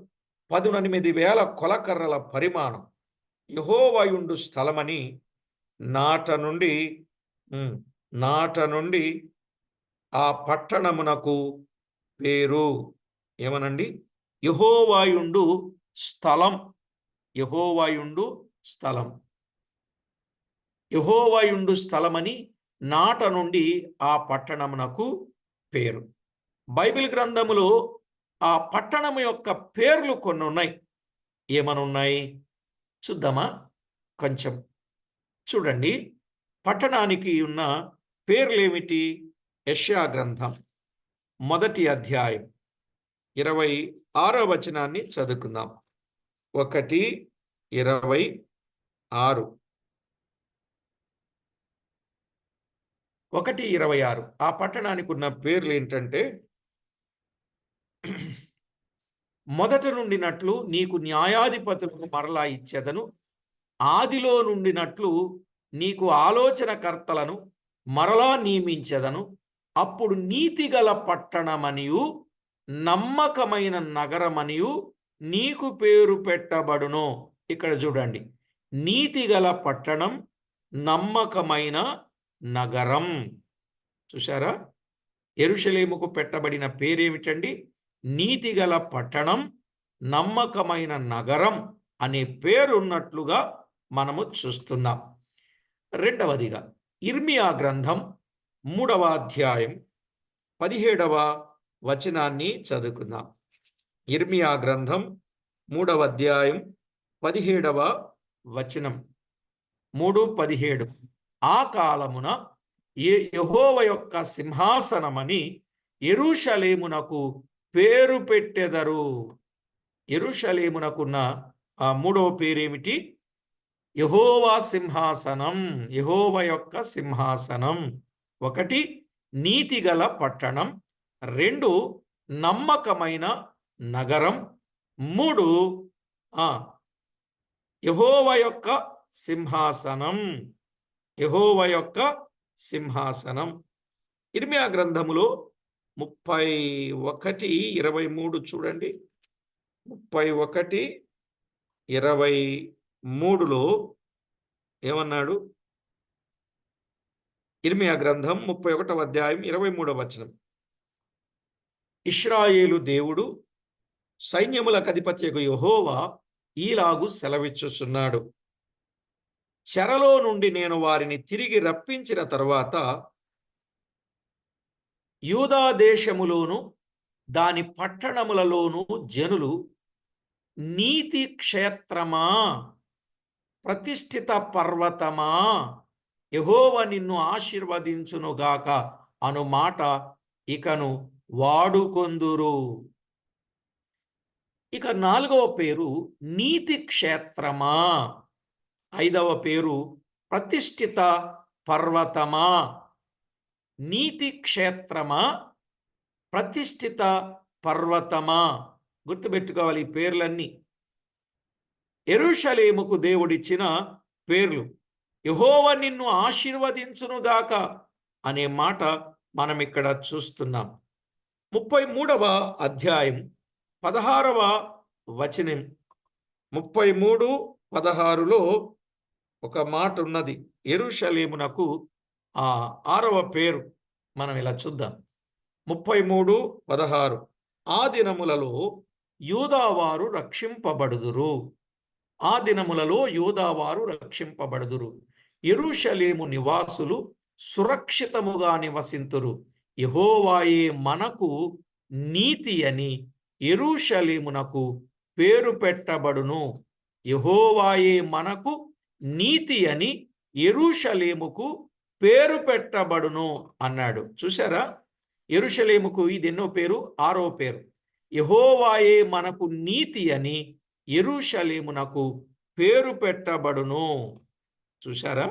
18,000 కొలకర్రల పరిమాణం, యెహోవా యుండు స్థలమని నాట నుండి ఆ పట్టణమునకు పేరు. ఏమనండి? యెహోవా యుండు స్థలం, యెహోవా యుండు స్థలం. యెహోవాయుండు స్థలమని నాట నుండి ఆ పట్టణమునకు పేరు. బైబిల్ గ్రంథములో ఆ పట్టణం యొక్క పేర్లు కొన్ని ఉన్నాయి. ఏమనున్నాయి చూద్దామా? కొంచెం చూడండి. పట్టణానికి ఉన్న పేర్లేమిటి? యెషయా గ్రంథం 1వ అధ్యాయం 26వ వచనాన్ని చదువుకుందాం. 1:26. 1:26. ఆ పట్టణానికి ఉన్న పేర్లు ఏంటంటే, మొదట నుండినట్లు నీకు న్యాయాధిపతులను మరలా ఇచ్చెదను, ఆదిలో నుండినట్లు నీకు ఆలోచనకర్తలను మరలా నియమించెదను. అప్పుడు నీతిగల పట్టణమనియు నమ్మకమైన నగరమనియు నీకు పేరు పెట్టబడును. ఇక్కడ చూడండి, నీతిగల పట్టణం, నమ్మకమైన నగరం. చూశారా? యెరూషలేముకు పెట్టబడిన పేరేమిటండి? నీతిగల పట్టణం, నమ్మకమైన నగరం అనే పేరున్నట్లుగా మనము చూస్తున్నాం. రెండవదిగా ఇర్మియా గ్రంథం 3వ అధ్యాయం 17వ వచనాన్ని చదువుకుందాం. ఇర్మియా గ్రంథం 3వ అధ్యాయం 17వ వచనం. 3:17. ఆ కాలమున యెహోవా యొక్క సింహాసనమని యెరూషలేమునకు పేరు పెట్టెదరు. యెరూషలేమునకున్న ఆ మూడవ పేరేమిటి? యెహోవా సింహాసనం. యెహోవా యొక్క సింహాసనం. 1 నీతిగల పట్టణం, 2 నమ్మకమైన నగరం, 3 యెహోవా యొక్క సింహాసనం. యెహోవా యొక్క సింహాసనం. ఇర్మియా గ్రంథములో 31:23 చూడండి. 31:23లో ఏమన్నాడు? ఇర్మియా గ్రంథం 31వ అధ్యాయం 23వ వచనం. ఇశ్రాయేలు దేవుడు సైన్యములకు అధిపతియగు యెహోవా ఈలాగు సెలవిచ్చుచున్నాడు, చెరలో నుండి నేను వారిని తిరిగి రప్పించిన తరువాత యూదా దేశములోను దాని పట్టణములలోను జనులు, నీతి క్షేత్రమా, ప్రతిష్ఠిత పర్వతమా, యెహోవా నిన్ను ఆశీర్వదించునుగాక అను మాట ఇకను వాడుకొందురు. ఇక 4వ పేరు నీతి క్షేత్రమా, 5వ పేరు ప్రతిష్ఠిత పర్వతమా. నీతి క్షేత్రమా, ప్రతిష్ఠిత పర్వతమా. గుర్తుపెట్టుకోవాలి ఈ పేర్లన్నీ. యెరూషలేముకు దేవుడిచ్చిన పేర్లు. యెహోవా నిన్ను ఆశీర్వదించునుగాక అనే మాట మనం ఇక్కడ చూస్తున్నాం. 33వ అధ్యాయం 16వ వచనం. 33:16లో ఒక మాట ఉన్నది. యెరూషలేమునకు 6వ పేరు. మనం ఇలా చూద్దాం. 33:16. ఆ దినములలో యూదావారు రక్షింపబడుదురు. ఆ దినములలో యూదావారు రక్షింపబడుదురు. యెరూషలేము నివాసులు సురక్షితముగా నివసింతురు. యెహోవాయే మనకు నీతి అని యెరూషలేమునకు పేరు పెట్టబడును. యెహోవాయే మనకు నీతి అని యెరూషలేముకు పేరు పెట్టబడును అన్నాడు. చూసారా? యెరూషలేముకు ఇది ఎన్నో పేరు? 6వ పేరు. యెహోవాయే మనకు నీతి అని యెరూషలేమునకు పేరు పెట్టబడును. చూశారా?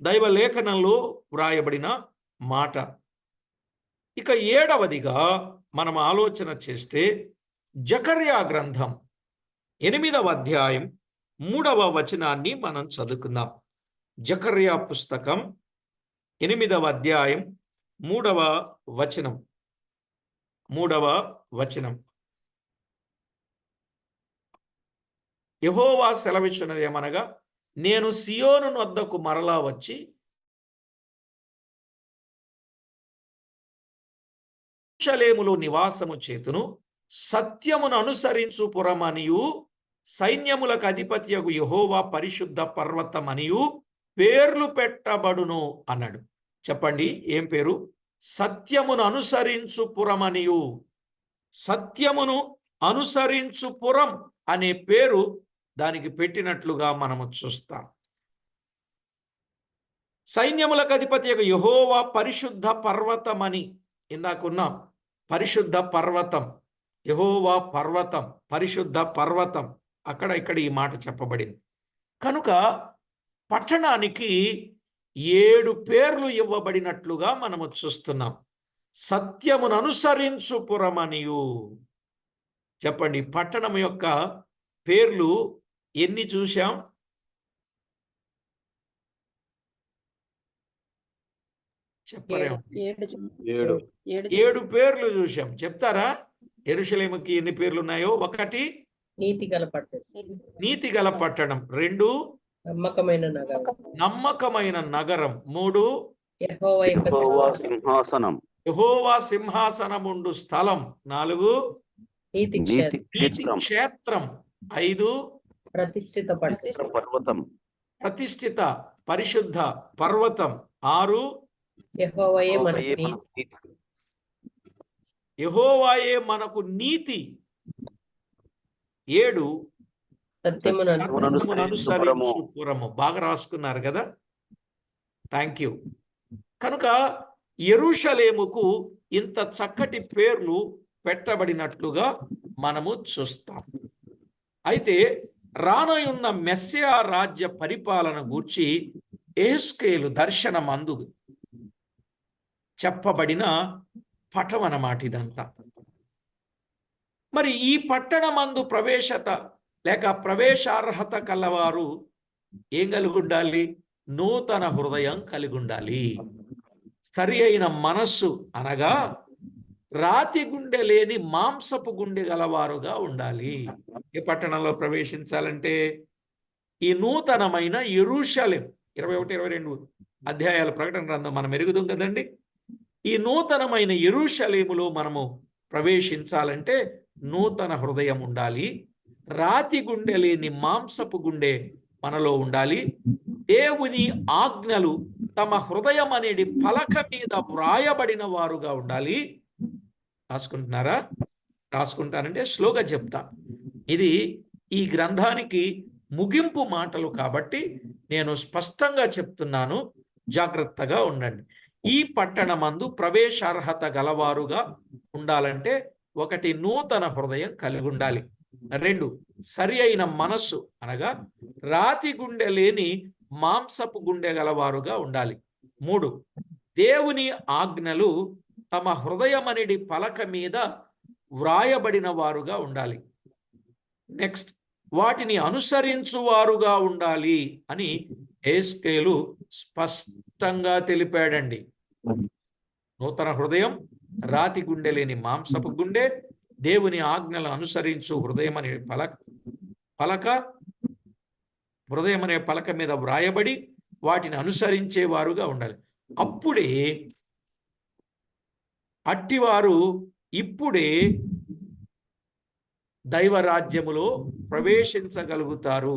దైవ లేఖనంలో వ్రాయబడిన మాట. ఇక 7వదిగా మనం ఆలోచన చేస్తే జకర్యా గ్రంథం 8వ అధ్యాయం 3వ వచనాన్ని మనం చదువుకుందాం. జకర్యా పుస్తకం 8వ అధ్యాయం 3వ వచనం. 3వ వచనం. యెహోవా సెలవిచ్చున్నది ఏమనగా, నేను సియోను నొద్దకు మరలా వచ్చి యెరూషలేములో నివాసము చేతును, సత్యమును అనుసరించు పురమనియు సైన్యములకు అధిపతియగు యెహోవా పరిశుద్ధ పర్వతమనియు పేర్లు పెట్టబడును అన్నాడు. చెప్పండి, ఏం పేరు? సత్యమును అనుసరించు పురమనియు. సత్యమును అనుసరించు పురం అనే పేరు దానికి పెట్టినట్లుగా మనము చూస్తాం. సైన్యములకు అధిపతియగు యెహోవా పరిశుద్ధ పర్వతమని ఇందాకున్నాం. పరిశుద్ధ పర్వతం, యెహోవా పర్వతం, పరిశుద్ధ పర్వతం, అక్కడ ఇక్కడ ఈ మాట చెప్పబడింది. కనుక పట్టణానికి 7 పేర్లు ఇవ్వబడినట్లుగా మనము చూస్తున్నాం. సత్యమును అనుసరించు పురమనియు. చెప్పండి, పట్టణం యొక్క పేర్లు ఎన్ని చూశాం? చెప్పరేమో. 7 పేర్లు చూశాం. చెప్తారా? యెరూషలేముకి ఎన్ని పేర్లు ఉన్నాయో? 1 నీతిగల పట్టణం, నీతిగల పట్టణం. 2 నమ్మకమైన నగరం, నమ్మకమైన నగరం. 3 యెహోవా యొక్క యెహోవా సింహాసనం, సింహాసనం, యెహోవా సింహాసనముండు స్థలం. 4 నీతి నీతి క్షేత్రం, నీతి క్షేత్రం, క్షేత్రం. 5 ప్రతిష్ఠిత పట్టణం, పర్వతం, ప్రతిష్ఠిత పరిశుద్ధ పర్వతం. 6 యెహోవాయే మనకు యెహోవాయే నీతి, మనకు నీతి. యెహోవాయే మనకు నీతి. 7 సత్యమును సత్యమును సత్యమును అనుసరించు అనుసరించు పురము. బాగా రాసుకున్నారు కదా? Thank you. కనుక యెరూషలేముకు ఇంత చక్కటి పేర్లు పెట్టబడినట్లుగా మనము చూస్తాం. అయితే రానయున్న మెస్సియా రాజ్య పరిపాలన గూర్చి యెహెజ్కేలు దర్శనమందు చెప్పబడిన పటం అన్నమాట ఇదంతా. మరి ఈ పట్టణమందు ప్రవేశార్హత కలవారు ఏం కలిగి ఉండాలి? నూతన హృదయం కలిగి ఉండాలి. సరి అయిన మనస్సు అనగా రాతి గుండె లేని మాంసపు గుండె గలవారుగా ఉండాలి. ఏ పట్టణంలో ప్రవేశించాలంటే ఈ నూతనమైన యెరూషలేం. 21, 22 అధ్యాయాల ప్రకటన గ్రంథం మనం ఎరుగుదాం కదండి. ఈ నూతనమైన యెరూషలేములో మనము ప్రవేశించాలంటే నూతన హృదయం ఉండాలి. రాతి గుండె లేని మాంసపు గుండె మనలో ఉండాలి. దేవుని ఆజ్ఞలు తమ హృదయం అనేది పలక మీద వ్రాయబడిన వారుగా ఉండాలి. రాసుకుంటున్నారా? రాసుకుంటానంటే స్లోగా చెప్తా. ఇది ఈ గ్రంథానికి ముగింపు మాటలు కాబట్టి నేను స్పష్టంగా చెప్తున్నాను, జాగ్రత్తగా ఉండండి. ఈ పట్టణమందు ప్రవేశార్హత గలవారుగా ఉండాలంటే 1 నూతన హృదయం కలిగి ఉండాలి. 2 సరి అయిన మనస్సు అనగా రాతి గుండె లేని మాంసపు గుండె గలవారుగా ఉండాలి. 3 దేవుని ఆజ్ఞలు తమ హృదయం అనేది పలక మీద వ్రాయబడిన వారుగా ఉండాలి. నెక్స్ట్ వాటిని అనుసరించువారుగా ఉండాలి అని యెహెజ్కేలు స్పష్టంగా తెలిపాడండి. నూతన హృదయం, రాతి గుండె లేని మాంసపు గుండె, దేవుని ఆజ్ఞలను అనుసరించు హృదయం అనే హృదయం అనే పలక మీద వ్రాయబడి వాటిని అనుసరించేవారుగా ఉండాలి. అప్పుడే అట్టివారు ఇప్పుడే దైవరాజ్యములో ప్రవేశించగలుగుతారు.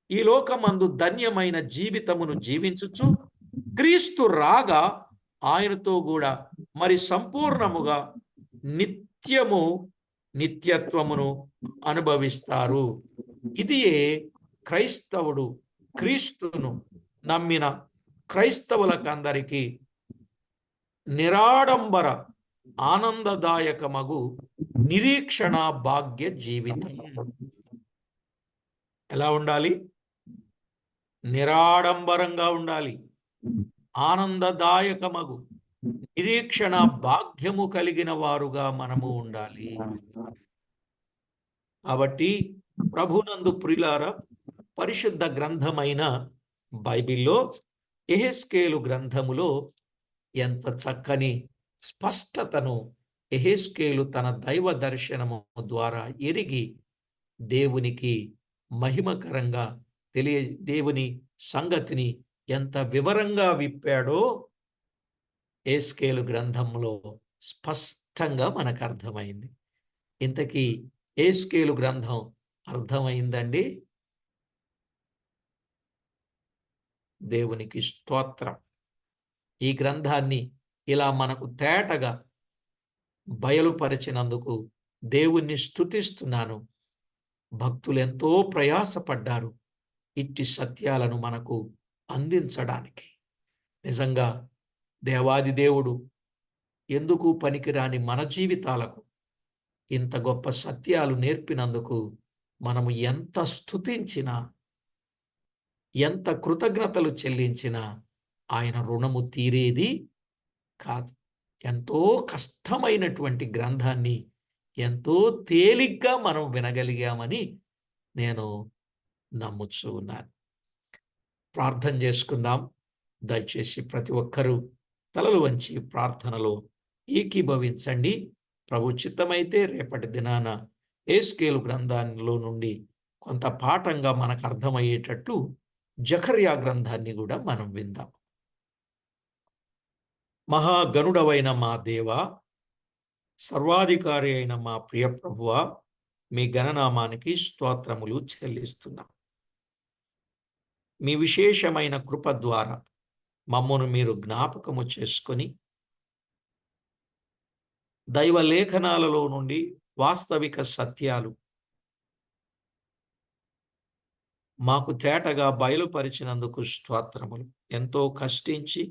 ఈ లోకమందు ధన్యమైన జీవితమును జీవించుచు క్రీస్తు రాగా ఆయనతో కూడా మరి సంపూర్ణముగా నిత్యత్వమును అనుభవిస్తారు. ఇదియే క్రైస్తవుడు క్రీస్తును నమ్మిన క్రైస్తవులకందరికీ నిరాడంబర ఆనందదాయకమగు నిరీక్షణ భాగ్య జీవితం. ఎలా ఉండాలి? నిరాడంబరంగా ఉండాలి. ఆనందదాయకమగు నిరీక్షణ భాగ్యము కలిగిన వారుగా మనము ఉండాలి. కాబట్టి ప్రభునందు ప్రియులారా, పరిశుద్ధ గ్రంథమైన బైబిల్లో యెహెజ్కేలు గ్రంథములో ఎంత చక్కని స్పష్టతను యెహెజ్కేలు తన దైవ దర్శనము ద్వారా ఎరిగి దేవునికి మహిమకరంగా దేవుని సంగతిని ఎంత వివరంగా విప్పాడో యెహెజ్కేలు గ్రంథంలో స్పష్టంగా మనకు అర్థమైంది. ఇంతకీ యెహెజ్కేలు గ్రంథం అర్థమైందండి? దేవునికి స్తోత్రం. ఈ గ్రంథాన్ని ఇలా మనకు తేటగా బయలుపరిచినందుకు దేవుణ్ణి స్తుతిస్తున్నాను. భక్తులు ఎంతో ప్రయాసపడ్డారు ఇట్టి సత్యాలను మనకు అందించడానికి. నిజంగా దేవాది దేవుడు ఎందుకు పనికిరాని మన జీవితాలకు ఇంత గొప్ప సత్యాలు నేర్పినందుకు మనము ఎంత స్తుతించినా, ఎంత కృతజ్ఞతలు చెల్లించినా ఆయన రుణము తీరేది కాదు. ఎంతో కష్టమైనటువంటి గ్రంథాన్ని ఎంతో తేలిగ్గా మనం వినగలిగామని నేను నమ్ముచూ ఉన్నాను. ప్రార్థన చేసుకుందాం. దయచేసి ప్రతి ఒక్కరూ తలలు వంచి ప్రార్థనలో ఏకీభవించండి. ప్రభు చిత్తమైతే రేపటి దినాన ఎహెజ్కేలు గ్రంథంలో నుండి కొంత పాఠంగా మనకు అర్థమయ్యేటట్లు జకర్యా గ్రంథాన్ని కూడా మనం విందాం. మహాగణుడవైన మా దేవా, సర్వాధికారి అయిన మా ప్రియ ప్రభువా, మీ గణనామానికి స్తోత్రములు చెల్లిస్తున్నాం. మీ విశేషమైన కృప ద్వారా మమ్మను మీరు జ్ఞాపకము చేసుకొని దైవ లేఖనాలలో నుండి వాస్తవిక సత్యాలు మాకు తేటగా బయలుపరిచినందుకు స్తోత్రములు. ఎంతో కష్టించి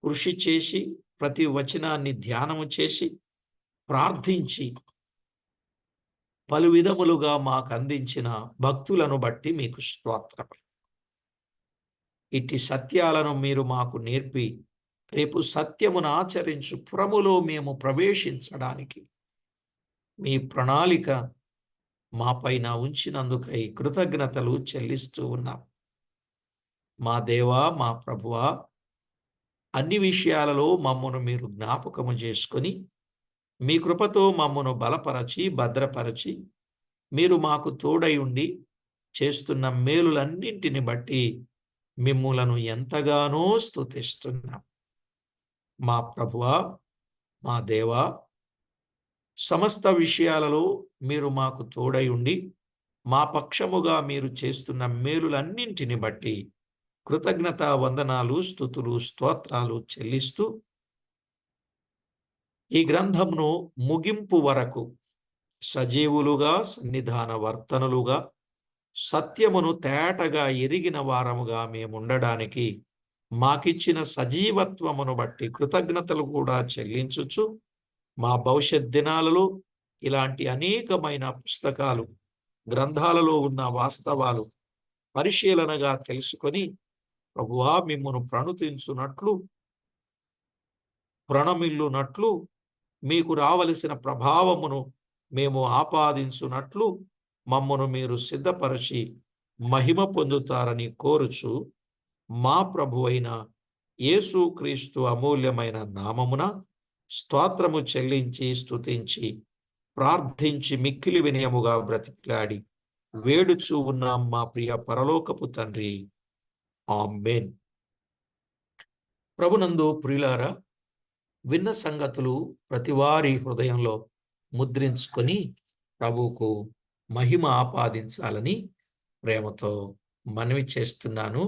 కృషి చేసి ప్రతి వచనాన్ని ధ్యానము చేసి ప్రార్థించి పలు విధములుగా మాకు అందించిన భక్తులను బట్టి మీకు స్తోత్రములు. ఇట్టి సత్యాలను మీరు మాకు నేర్పి రేపు సత్యమును ఆచరించు పురములో మేము ప్రవేశించడానికి మీ ప్రణాళిక మాపైన ఉంచినందుకై కృతజ్ఞతలు చెల్లిస్తూ ఉన్నాం. మా దేవా, మా ప్రభువా, అన్ని విషయాలలో మమ్మను మీరు జ్ఞాపకము చేసుకొని మీ కృపతో మమ్మను బలపరచి భద్రపరచి మీరు మాకు తోడై ఉండి చేస్తున్న మేలులన్నింటిని బట్టి మిమ్ములను ఎంతగానో స్తుతిస్తున్నాం. మా ప్రభువా, మా దేవా, సమస్త విషయాలలో మీరు మాకు తోడై ఉండి మా పక్షముగా మీరు చేస్తున్న మేలులన్నింటిని బట్టి కృతజ్ఞత వందనాలు, స్తుతులు, స్తోత్రాలు చెల్లిస్తూ ఈ గ్రంథమును ముగింపు వరకు సజీవులుగా, సన్నిధాన వర్తనులుగా, సత్యమును తేటగా ఎరిగిన వారముగా మేముండడానికి మాకిచ్చిన సజీవత్వమును బట్టి కృతజ్ఞతలు కూడా చెల్లించుచు మా భవిష్యత్ దినాలలో ఇలాంటి అనేకమైన పుస్తకాలు, గ్రంథాలలో ఉన్న వాస్తవాలు పరిశీలనగా తెలుసుకొని ప్రభువా మిమ్మును ప్రణుతించునట్లు, ప్రణమిల్లునట్లు, మీకు రావలసిన ప్రభావమును మేము ఆపాదించునట్లు మమ్మను మీరు సిద్ధపరచి మహిమ పొందుతారని కోరుచు మా ప్రభువైన యేసుక్రీస్తు అమూల్యమైన నామమున స్తోత్రము చెల్లించి స్తుతించి ప్రార్థించి మిక్కిలి వినయముగా బ్రతికిలాడి వేడుచూ ఉన్నాం మా ప్రియ పరలోకపు తండ్రి. ఆమేన్. ప్రభునందు ప్రియులారా, విన్న సంగతులు ప్రతివారి హృదయంలో ముద్రించుకొని ప్రభువుకు మహిమ ఆపాదించాలని ప్రేమతో మనవి చేస్తున్నాను.